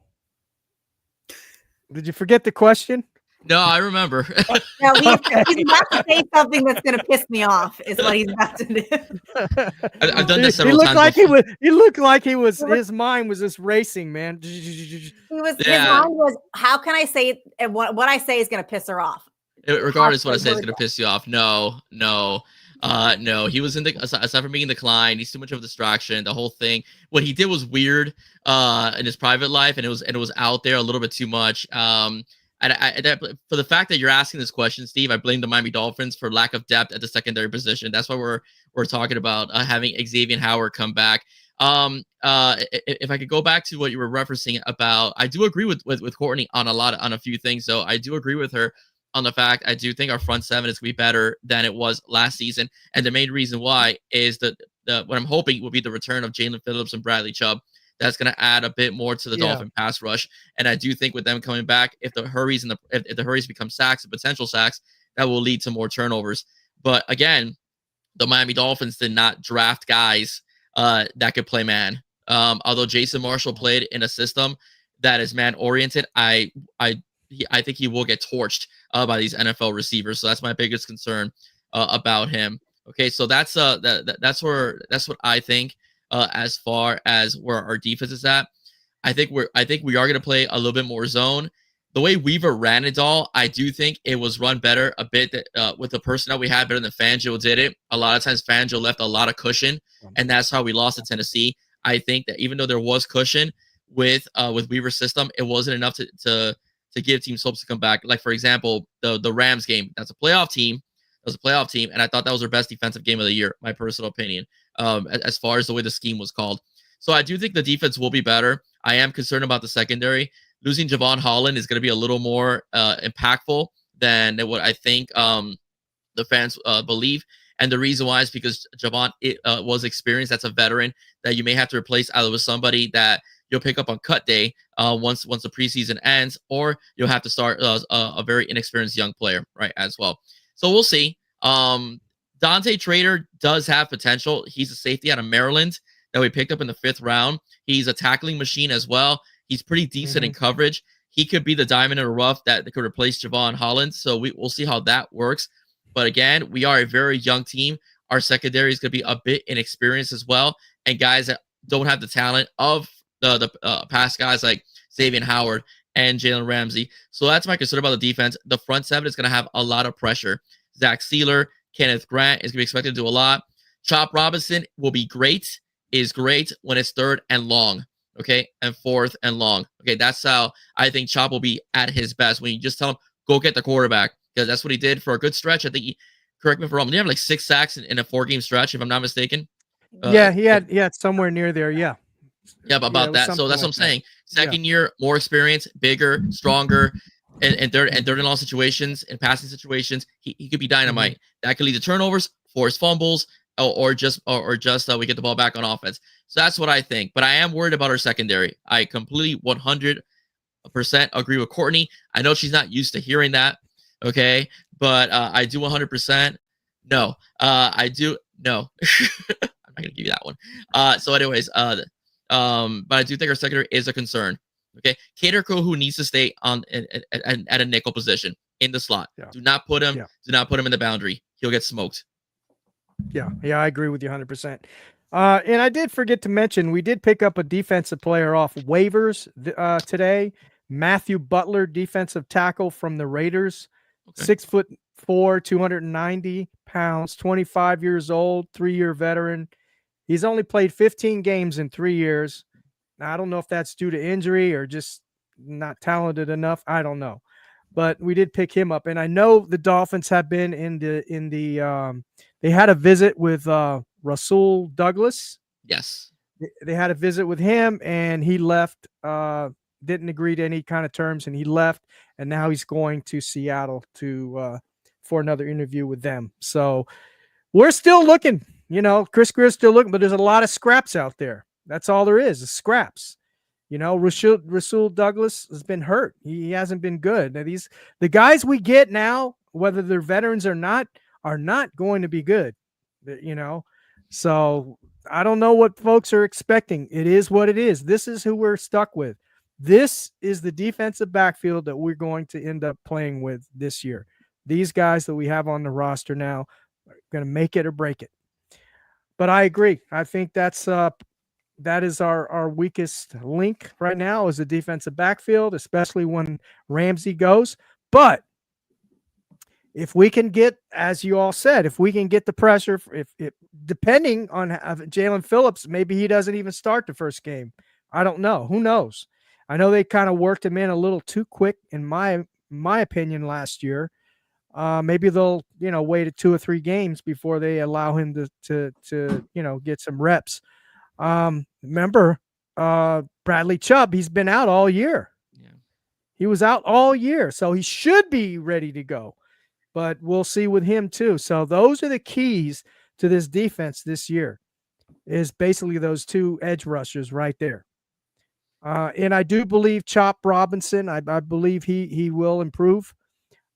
Speaker 1: did you forget the question?
Speaker 2: No, I remember.
Speaker 4: No, he's about to say something that's going to piss me off. Is what he's about to do.
Speaker 2: I've done this several times.
Speaker 1: He looked like he was. His mind was just racing, man.
Speaker 4: His mind was, how can I say it? What I say is going to piss her off.
Speaker 2: Regardless, what I say is going to piss you off. No. He was aside from being in decline, he's too much of a distraction. The whole thing, what he did was weird in his private life, and it was out there a little bit too much. For the fact that you're asking this question, Steve, I blame the Miami Dolphins for lack of depth at the secondary position. That's why we're talking about having Xavier Howard come back. If I could go back to what you were referencing about, I do agree with Courtney on a few things. So I do agree with her on the fact I do think our front seven is going to be better than it was last season, and the main reason why is that what I'm hoping will be the return of Jalen Phillips and Bradley Chubb. That's going to add a bit more to the Dolphin pass rush. And I do think with them coming back, if the hurries if the hurries become sacks and potential sacks, that will lead to more turnovers. But again, the Miami Dolphins did not draft guys that could play man. Although Jason Marshall played in a system that is man oriented, I think he will get torched by these NFL receivers. So that's my biggest concern about him. Okay, so that's what I think. As far as where our defense is at, I think we are going to play a little bit more zone. The way Weaver ran it all, I do think it was run better a bit with the personnel we had better than Fangio did it. A lot of times Fangio left a lot of cushion, and that's how we lost to Tennessee. I think that even though there was cushion with Weaver's system, it wasn't enough to give teams hopes to come back. Like for example, the Rams game. That's a playoff team. It was a playoff team, and I thought that was our best defensive game of the year, my personal opinion, as far as the way the scheme was called. So I do think the defense will be better. I am concerned about the secondary. Losing Javon Holland is going to be a little more impactful than what I think the fans believe. And the reason why is because Javon was experienced. That's a veteran that you may have to replace either with somebody that you'll pick up on cut day once the preseason ends, or you'll have to start a very inexperienced young player, right, as well. So we'll see. Dante Trader does have potential. He's a safety out of Maryland that we picked up in the 5th round. He's a tackling machine as well. He's pretty decent in coverage. He could be the diamond in the rough that could replace Javon Holland. So we'll see how that works. But again, we are a very young team. Our secondary is going to be a bit inexperienced as well, and guys that don't have the talent of the past guys like Xavier Howard and Jalen Ramsey. So that's my concern about the defense. The front seven is going to have a lot of pressure. Zach Sealer, Kenneth Grant is going to be expected to do a lot. Chop Robinson will be great, is great when it's 3rd and long, okay, and 4th and long. Okay, that's how I think Chop will be at his best, when you just tell him, go get the quarterback, because that's what he did for a good stretch. I think correct me if I'm wrong, did he have like 6 sacks in a 4-game stretch, if I'm not mistaken?
Speaker 1: Yeah, he had somewhere near there, yeah.
Speaker 2: Yeah, but about that. So that's what I'm saying. Second year, more experience, bigger, stronger, and third and long situations and passing situations, he could be dynamite. That could lead to turnovers, forced fumbles, or just we get the ball back on offense. So that's what I think. But I am worried about our secondary. I completely 100% agree with Courtney. I know she's not used to hearing that. Okay, but I do 100%. No, I do no. I'm not gonna give you that one. So anyways, but I do think our secondary is a concern. Okay, Kader Kohou needs to stay on at a nickel position in the slot. Yeah. Do not put him in the boundary. He'll get smoked.
Speaker 1: Yeah, I agree with you 100%. And I did forget to mention, we did pick up a defensive player off waivers today. Matthew Butler, defensive tackle from the Raiders. Okay. 6'4", 290 pounds, 25 years old, 3-year veteran. He's only played 15 games in 3 years. Now, I don't know if that's due to injury or just not talented enough. I don't know. But we did pick him up. And I know the Dolphins have been in the they had a visit with Rasul Douglas.
Speaker 2: Yes.
Speaker 1: They had a visit with him, and he left the didn't agree to any kind of terms, and he left. And now he's going to Seattle for another interview with them. So we're still looking. Chris Greer's still looking, but there's a lot of scraps out there. That's all there is scraps. Rasul Douglas has been hurt. He hasn't been good. Now, the guys we get now, whether they're veterans or not, are not going to be good. So I don't know what folks are expecting. It is what it is. This is who we're stuck with. This is the defensive backfield that we're going to end up playing with this year. These guys that we have on the roster now are going to make it or break it. But I agree. I think that is our weakest link right now is the defensive backfield, especially when Ramsey goes. But if we can get, as you all said, if we can get the pressure, if depending on Jalen Phillips, maybe he doesn't even start the first game. I don't know. Who knows? I know they kind of worked him in a little too quick, in my opinion, last year. Maybe they'll, wait 2 or 3 games before they allow him to get some reps. Remember, Bradley Chubb, he's been out all year.
Speaker 2: Yeah.
Speaker 1: He was out all year, so he should be ready to go. But we'll see with him too. So those are the keys to this defense this year, is basically those 2 edge rushers right there. And I do believe Chop Robinson, I believe he will improve.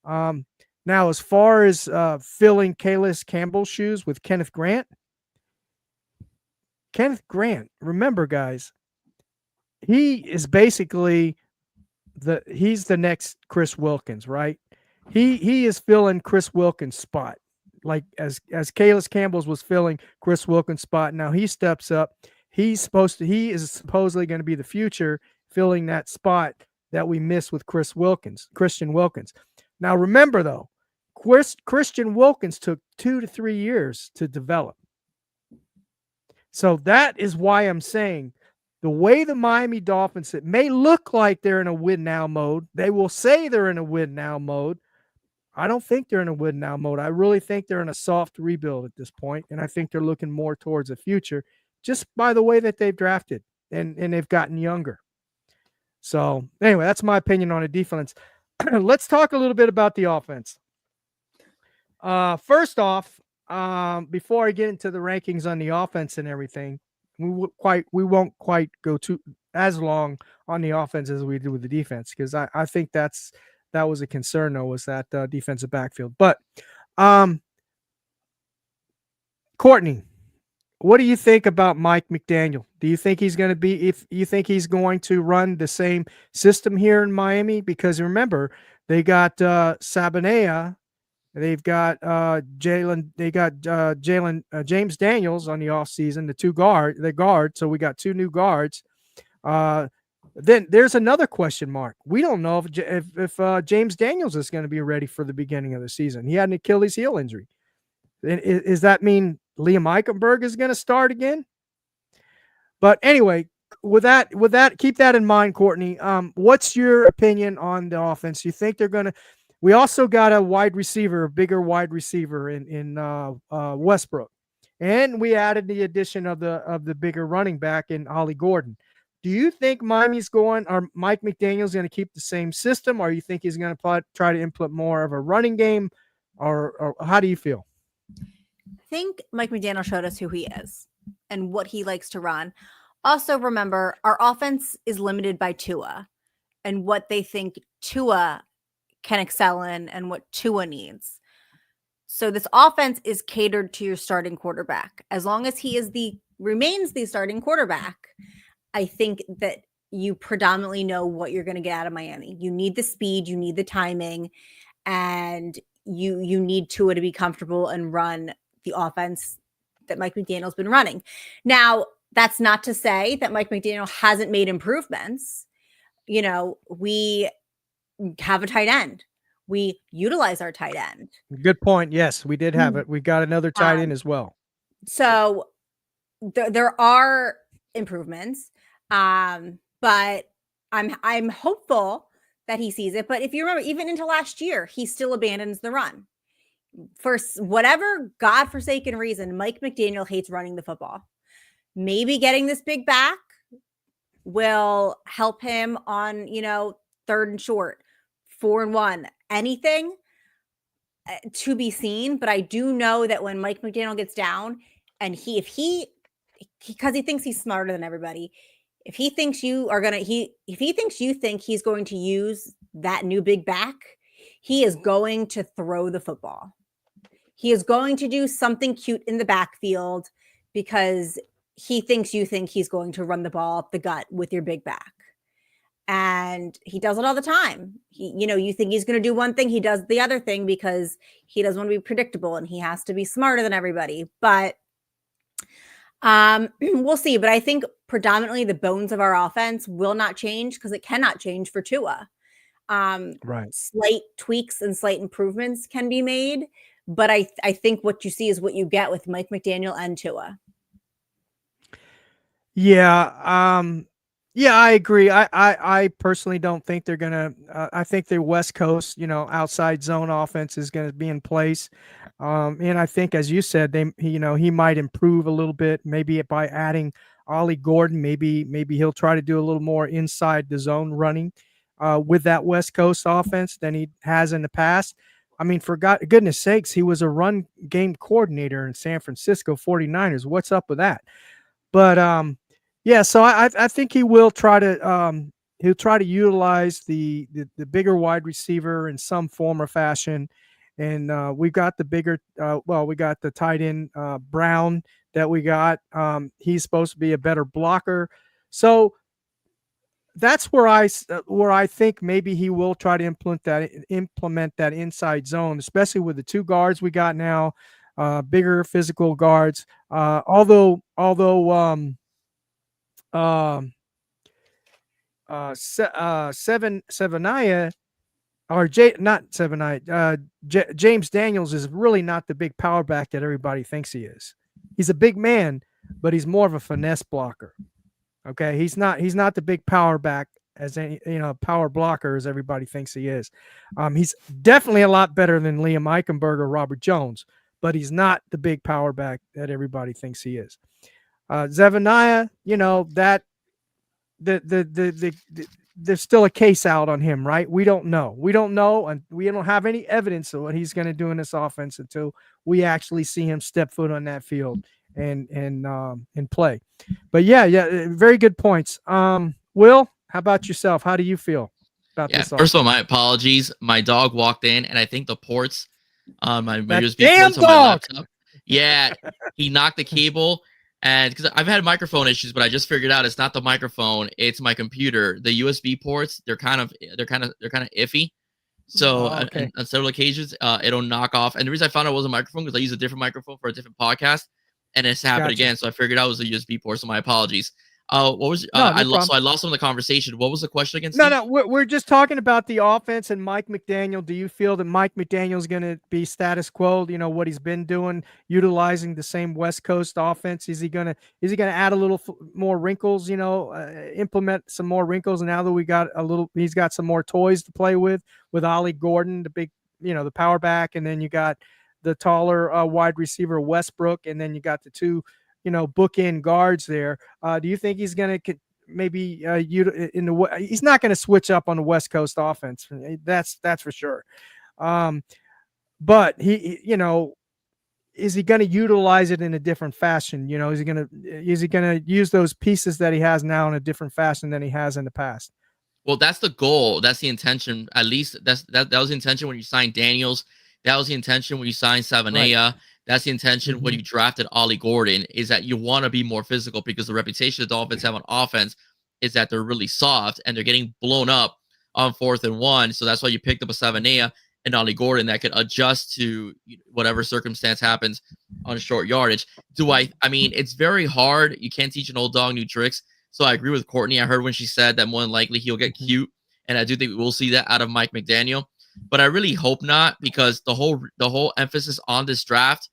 Speaker 1: Now, as far as filling Calais Campbell's shoes with Kenneth Grant, remember, guys, he is basically he's the next Chris Wilkins, right? He is filling Chris Wilkins' spot, like as Calais Campbell's was filling Chris Wilkins' spot. Now he steps up. He is supposedly going to be the future, filling that spot that we missed with Christian Wilkins. Now remember though, Christian Wilkins took 2 to 3 years to develop. So that is why I'm saying the way the Miami Dolphins, it may look like they're in a win now mode. They will say they're in a win now mode. I don't think they're in a win now mode. I really think they're in a soft rebuild at this point, and I think they're looking more towards the future just by the way that they've drafted and they've gotten younger. So anyway, that's my opinion on the defense. Let's talk a little bit about the offense. First off, before I get into the rankings on the offense and everything, we won't quite go too as long on the offense as we did with the defense, because I think that was a concern, though, was that defensive backfield. But Courtney, what do you think about Mike McDaniel? Do you think he's going to if you think he's going to run the same system here in Miami? Because remember, they got Sabanea. They've got Jalen. They got James Daniels on the offseason, the guard. So we got 2 new guards. Then there's another question mark. We don't know if James Daniels is going to be ready for the beginning of the season. He had an Achilles heel injury. Does that mean Liam Eichenberg is going to start again? But anyway, with that, keep that in mind, Courtney. What's your opinion on the offense? You think they're going to? We also got a bigger wide receiver in Westbrook, and we added the addition of the bigger running back in Ollie Gordon. Do you think Mike McDaniel's going to keep the same system, or you think he's going to try to implement more of a running game, or how do you feel?
Speaker 4: I think Mike McDaniel showed us who he is and what he likes to run. Also, remember, our offense is limited by Tua and what they think Tua can excel in and what Tua needs. So this offense is catered to your starting quarterback. As long as he remains the starting quarterback, I think that you predominantly know what you're going to get out of Miami. You need the speed, you need the timing, and you need Tua to be comfortable and run the offense that Mike McDaniel's been running. Now, that's not to say that Mike McDaniel hasn't made improvements. We have a tight end. We utilize our tight end. Good
Speaker 1: point. Yes, we did have it. We got another tight end as well.
Speaker 4: So there are improvements, but I'm hopeful that he sees it. But if you remember, even into last year, he still abandons the run. For whatever godforsaken reason, Mike McDaniel hates running the football. Maybe getting this big back will help him on, 3rd and short, 4 and 1, anything to be seen. But I do know that when Mike McDaniel gets down and because he thinks he's smarter than everybody, if he thinks if he thinks you think he's going to use that new big back, he is going to throw the football. He is going to do something cute in the backfield because he thinks you think he's going to run the ball up the gut with your big back. And he does it all the time. You think he's going to do one thing, he does the other thing because he doesn't want to be predictable and he has to be smarter than everybody. But we'll see. But I think predominantly the bones of our offense will not change because it cannot change for Tua.
Speaker 1: Right.
Speaker 4: Slight tweaks and slight improvements can be made. But I think what you see is what you get with Mike McDaniel and Tua.
Speaker 1: Yeah. Yeah, I agree. I personally don't think they're gonna. I think the West Coast, outside zone offense is going to be in place, and I think, as you said, he might improve a little bit, maybe by adding Ollie Gordon. Maybe he'll try to do a little more inside the zone running with that West Coast offense than he has in the past. I mean, for goodness sakes, he was a run game coordinator in San Francisco 49ers. What's up with that? But yeah, so I think he will try to he'll try to utilize the bigger wide receiver in some form or fashion, and we've got the bigger we got the tight end Brown that we got. He's supposed to be a better blocker, so that's where I think maybe he will try to implement that inside zone, especially with the two guards we got now, bigger physical guards. Although Severnaya or James Daniels is really not the big power back that everybody thinks he is. He's a big man, but he's more of a finesse blocker. Okay, he's not the big power back as any power blocker as everybody thinks he is. He's definitely a lot better than Liam Eichenberg or Robert Jones, but he's not the big power back that everybody thinks he is. Zephaniah, that there's still a case out on him, right? We don't know, and we don't have any evidence of what he's going to do in this offense until we actually see him step foot on that field and play. But yeah, very good points. Will, how about yourself? How do you feel about this?
Speaker 2: First of all, my apologies. My dog walked in, and I think the ports on my USB
Speaker 1: damn
Speaker 2: ports on
Speaker 1: dog.
Speaker 2: my laptop. Yeah, he knocked the cable, and because I've had microphone issues, but I just figured out it's not the microphone; it's my computer. The USB ports, they're kind of iffy. So on several occasions, it'll knock off. And the reason I found out it was a microphone because I use a different microphone for a different podcast, and it's happened again. So I figured out it was a USB port. So my apologies. What was I lost some of the conversation. What was the question again, Steve?
Speaker 1: No, we're just talking about the offense and Mike McDaniel. Do you feel that Mike McDaniel is going to be status quo? What he's been doing, utilizing the same West Coast offense. Is he going to add a little more wrinkles? Implement some more wrinkles. And now that he's got some more toys to play with Ollie Gordon, the big, the power back, and then you got the taller wide receiver Westbrook, and then you got the two bookend guards there. Do you think he's going to maybe he's not going to switch up on the West Coast offense? That's for sure. But he is he going to utilize it in a different fashion? Is he going to use those pieces that he has now in a different fashion than he has in the past?
Speaker 2: Well, that's the goal. That's the intention. At least that was the intention when you signed Daniels. That was the intention when you signed Savanea. Right. That's the intention when you drafted Ollie Gordon, is that you want to be more physical, because the reputation the Dolphins have on offense is that they're really soft and they're getting blown up on 4th and 1. So that's why you picked up a Savanea and Ollie Gordon that could adjust to whatever circumstance happens on short yardage. I mean, it's very hard. You can't teach an old dog new tricks. So I agree with Courtney. I heard when she said that more than likely he'll get cute. And I do think we'll see that out of Mike McDaniel. But I really hope not, because the whole emphasis on this draft,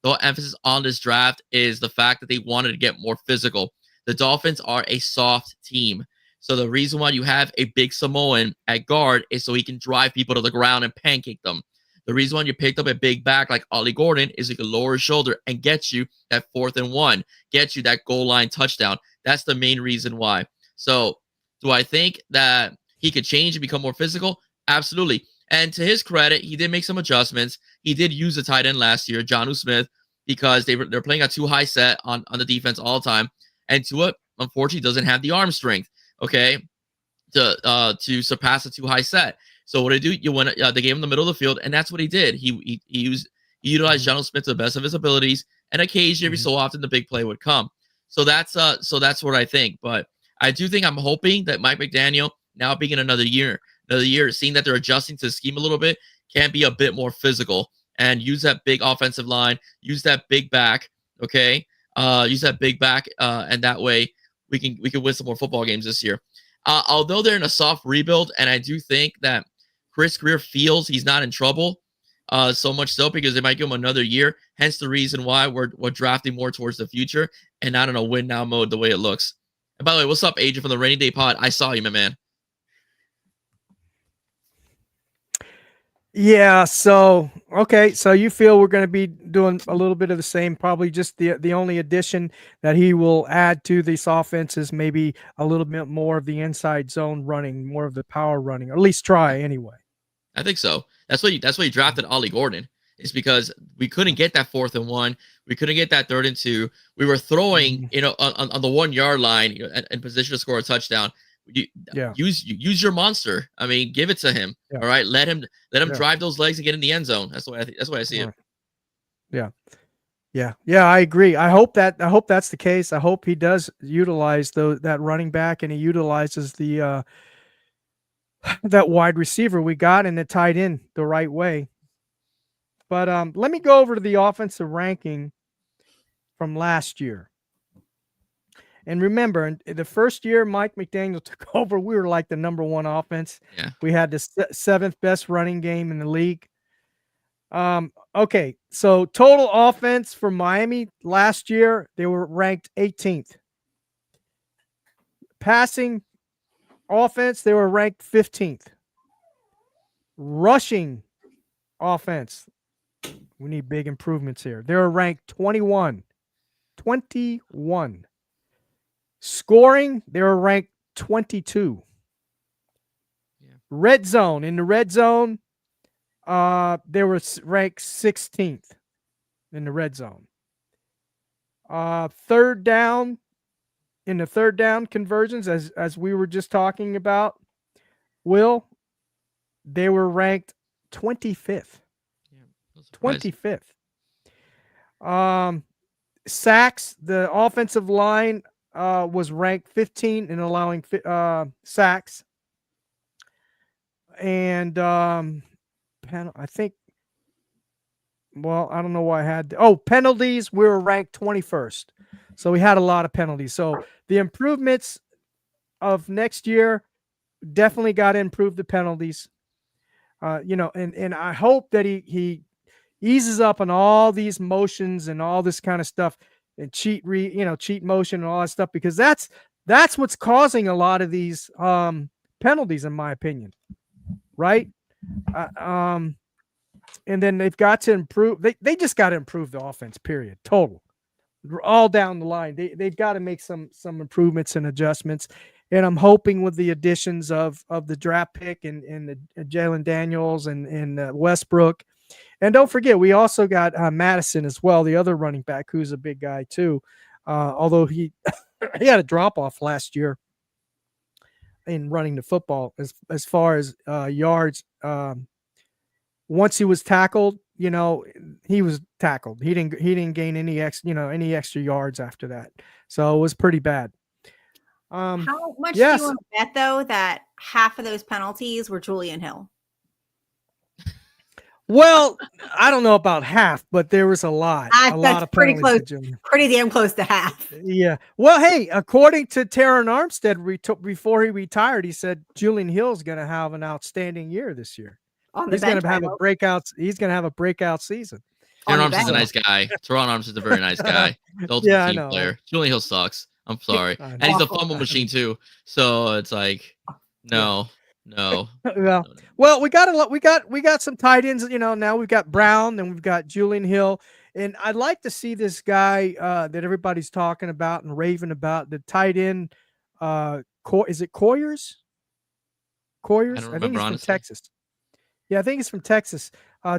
Speaker 2: is the fact that they wanted to get more physical. The Dolphins are a soft team. So the reason why you have a big Samoan at guard is so he can drive people to the ground and pancake them. The reason why you picked up a big back like Ollie Gordon is he can lower his shoulder and get you that 4th and 1, get you that goal line touchdown. That's the main reason why. So do I think that he could change and become more physical? Absolutely. And to his credit, he did make some adjustments. He did use the tight end last year, Jonnu Smith, because they're playing a too high set on the defense all the time. And Tua, unfortunately, doesn't have the arm strength, okay, to surpass a too high set. So what do? You went they gave him the middle of the field, and that's what he did. He utilized Jonnu Smith to the best of his abilities, and occasionally, every so often, the big play would come. So that's what I think. But I do think I'm hoping that Mike McDaniel, now being in another year, seeing that they're adjusting to the scheme a little bit, can be a bit more physical and use that big offensive line, use that big back, okay? Use that big back, and that way we can win some more football games this year. Although they're in a soft rebuild, and I do think that Chris Greer feels he's not in trouble, so much so because they might give him another year. Hence the reason why we're drafting more towards the future and not in a win now mode the way it looks. And by the way, what's up, Adrian from the Rainy Day Pod? I saw you, my man.
Speaker 1: Yeah. So, okay. So you feel we're going to be doing a little bit of the same, probably just the only addition that he will add to this offense is maybe a little bit more of the inside zone running, more of the power running, or at least try anyway.
Speaker 2: I think so. That's why you drafted Ollie Gordon. It's because we couldn't get that 4th and 1. We couldn't get that 3rd and 2. We were throwing, on the 1 yard line, in position to score a touchdown. Use your monster. I mean, give it to him. Yeah. All right, let him drive those legs and get in the end zone. That's the way I see it.
Speaker 1: Yeah. I agree. I hope that's the case. I hope he does utilize that running back, and he utilizes the that wide receiver we got and the tight end the right way. But let me go over to the offensive ranking from last year. And remember, the first year Mike McDaniel took over, we were like the number 1 offense.
Speaker 2: Yeah.
Speaker 1: We had the 7th best running game in the league. Okay, so total offense for Miami last year, they were ranked 18th. Passing offense, they were ranked 15th. Rushing offense, we need big improvements here. They were ranked 21. Scoring, they were ranked 22. Yeah. Red zone, in the red zone, they were ranked 16th in the red zone. Third down, in the third down conversions, as we were just talking about, Will, they were ranked 25th. Yeah, 25th. Sacks, the offensive line was ranked 15 in allowing sacks. And I think, well, I don't know why I had penalties, we were ranked 21st. So we had a lot of penalties. So the improvements of next year definitely got to improve the penalties. And I hope that he eases up on all these motions and all this kind of stuff and cheat motion and all that stuff, because that's what's causing a lot of these penalties, in my opinion. Right? And then they've got to improve. They just got to improve the offense, period. Total. All down the line. They've got to make some improvements and adjustments. And I'm hoping with the additions of the draft pick and the Jalen Daniels and Westbrook. And don't forget, we also got Madison as well, the other running back, who's a big guy too. Although he had a drop off last year in running the football as far as yards. Once he was tackled, he was tackled. He didn't gain any extra yards after that. So it was pretty bad.
Speaker 4: How much do you want to bet, though, that half of those penalties were Julian Hill?
Speaker 1: Well, I don't know about half, but there was a lot of
Speaker 4: pretty close, pretty damn close to half.
Speaker 1: Yeah. Well, hey, according to Terran Armstead, before he retired, he said Julian Hill's going to have an outstanding year this year. He's going to have a breakout. He's going to have a breakout season.
Speaker 2: Terran Armstead's a nice guy. Terran Armstead's a very nice guy. The ultimate team player. Julian Hill sucks. I'm sorry, and he's a fumble machine too. So it's like, no.
Speaker 1: Well, we got some tight ends. Now we've got Brown, and we've got Julian Hill, and I'd like to see this guy that everybody's talking about and raving about, the tight end Is it Coyers?
Speaker 2: I don't
Speaker 1: I think
Speaker 2: remember,
Speaker 1: he's from
Speaker 2: honestly.
Speaker 1: Texas. Yeah, I think he's from Texas.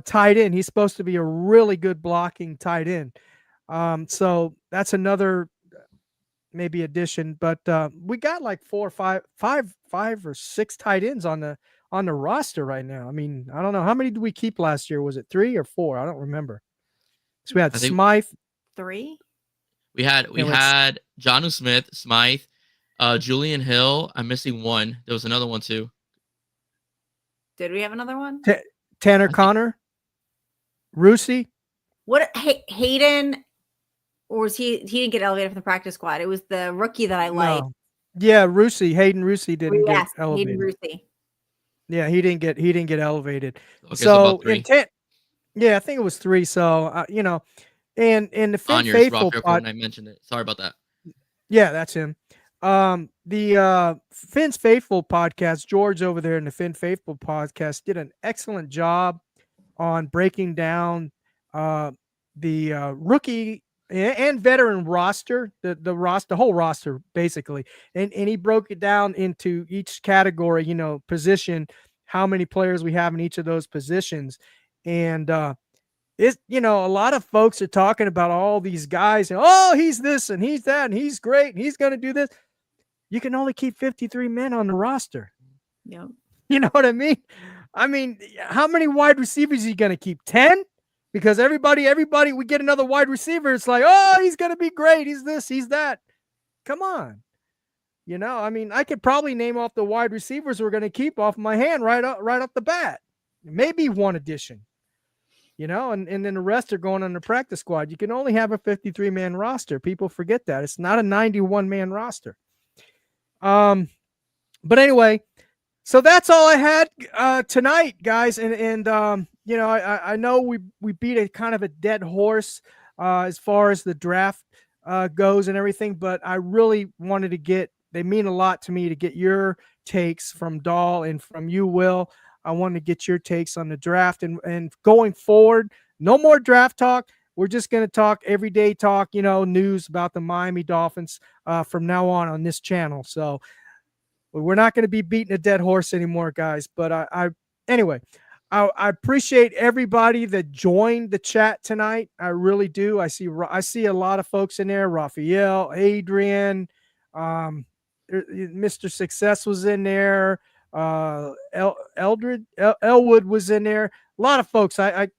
Speaker 1: Tight end. He's supposed to be a really good blocking tight end. So that's another maybe addition. But we got like five or six tight ends on the roster right now. I mean, I don't know how many did we keep last year. Was it 3 or 4? I don't remember. So we had
Speaker 2: I think
Speaker 1: Smythe.
Speaker 4: 3.
Speaker 2: we had
Speaker 1: and we had
Speaker 2: Jonnu Smith, Smythe, Julian Hill. I'm missing one. There was another one too.
Speaker 4: Did we have another one?
Speaker 1: Tanner
Speaker 2: I think-
Speaker 1: Connor, Rusi.
Speaker 4: What Hayden, or was he didn't get elevated from the practice squad? It was the rookie that I liked.
Speaker 1: No. Yeah, Hayden Rusi didn't
Speaker 4: Yes,
Speaker 1: get elevated.
Speaker 4: Hayden Rusi.
Speaker 1: Yeah, he didn't get elevated.
Speaker 2: I guess
Speaker 1: So
Speaker 2: about 3.
Speaker 1: intent. Yeah, I think it was 3. So and the Finn
Speaker 2: On yours,
Speaker 1: Faithful
Speaker 2: Rafael
Speaker 1: pod.
Speaker 2: Corbin, I mentioned it. Sorry about that.
Speaker 1: Yeah, that's him. The Finn's Faithful podcast, George over there in the Finn Faithful podcast did an excellent job on breaking down the rookie and veteran roster, the whole roster basically, and he broke it down into each category, position, how many players we have in each of those positions, and it's a lot of folks are talking about all these guys and he's this and he's that and he's great and he's going to do this. You can only keep 53 men on the roster.
Speaker 4: Yep.
Speaker 1: You know what I mean? I mean, how many wide receivers are you going to keep? 10? Because everybody, we get another wide receiver. It's like, he's going to be great. He's this, he's that. Come on. I mean, I could probably name off the wide receivers we're going to keep off my hand right off the bat. Maybe one addition, and then the rest are going on the practice squad. You can only have a 53-man roster. People forget that. It's not a 91-man roster. But anyway, so that's all I had tonight, guys. And I know we beat a kind of a dead horse as far as the draft goes and everything, but I really wanted to they mean a lot to me to get your takes from Dahl and from you, Will. I wanted to get your takes on the draft and going forward, no more draft talk. We're just going to talk everyday talk, news about the Miami Dolphins from now on this channel. So we're not going to be beating a dead horse anymore, guys. But anyway, I appreciate everybody that joined the chat tonight. I really do. I see a lot of folks in there. Raphael, Adrian, Mr. Success was in there. Elwood was in there. A lot of folks that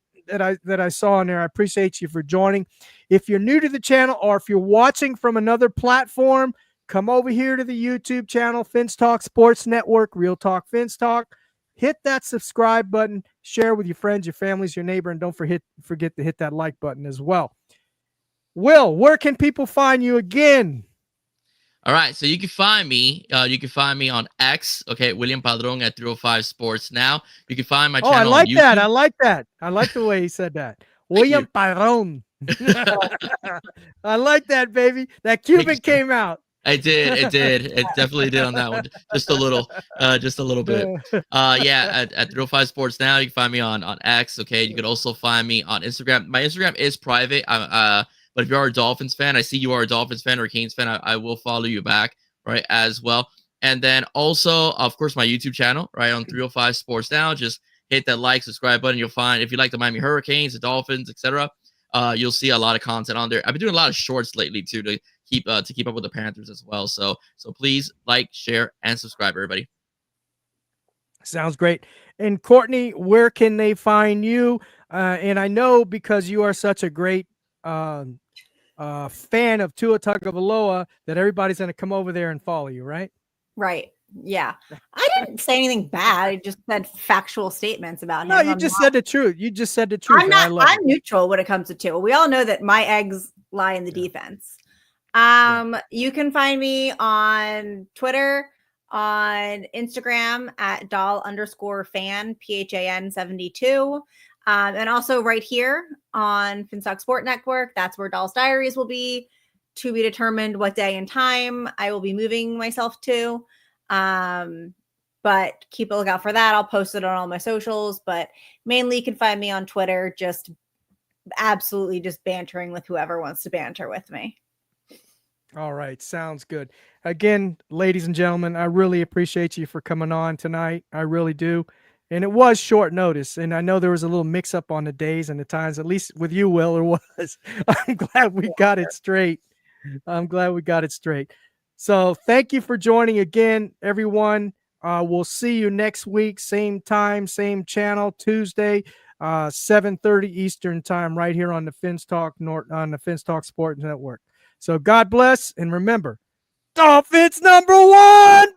Speaker 1: I saw in there. I appreciate you for joining. If you're new to the channel or if you're watching from another platform, come over here to the YouTube channel, Fins Talk Sports Network, Real Talk Fins Talk. Hit that subscribe button, share with your friends, your families, your neighbor, and don't forget to hit that like button as well. Will, where can people find you again?
Speaker 2: All right, so you can find me. You can find me on X. Okay, William Padron at 305 Sports. Now you can find my channel.
Speaker 1: I like
Speaker 2: on YouTube.
Speaker 1: that. I like that. I like the way he said that. William Padron. I like that, baby. That Cuban came out.
Speaker 2: I did. It did. It definitely did on that one. Just a little bit. Yeah, at 305 Sports Now. You can find me on X. Okay, you could also find me on Instagram. My Instagram is private. But if you are a Dolphins fan, I see you are a Dolphins fan or a Canes fan, I will follow you back, right, as well. And then also, of course, my YouTube channel, right, on 305 Sports Now. Just hit that like, subscribe button. You'll find, if you like the Miami Hurricanes, the Dolphins, etc., you'll see a lot of content on there. I've been doing a lot of shorts lately, too, to keep up with the Panthers as well. So please like, share, and subscribe, everybody.
Speaker 1: Sounds great. And Courtney, where can they find you? And I know because you are such a great fan of Tua Tagovailoa that everybody's going to come over there and follow you, right?
Speaker 4: Right. Yeah. I didn't say anything bad. I just said factual statements about him.
Speaker 1: No, you just said the truth. You just said the truth.
Speaker 4: I'm neutral when it comes to Tua. We all know that my eggs lie in the defense. You can find me on Twitter, on Instagram at doll_fan, PHAN 72. And also right here on Finstock Sport Network. That's where Doll's Diaries will be, to be determined what day and time I will be moving myself to. But keep a lookout for that. I'll post it on all my socials, but mainly you can find me on Twitter, just absolutely just bantering with whoever wants to banter with me.
Speaker 1: All right. Sounds good. Again, ladies and gentlemen, I really appreciate you for coming on tonight. I really do. And it was short notice. And I know there was a little mix up on the days and the times, at least with you, Will, there was. I'm glad we got it straight. I'm glad we got it straight. So thank you for joining again, everyone. We'll see you next week, same time, same channel, Tuesday, 7:30 Eastern time, right here on the Fins Talk on the Fins Talk Sports Network. So God bless, and remember, Dolphins #1.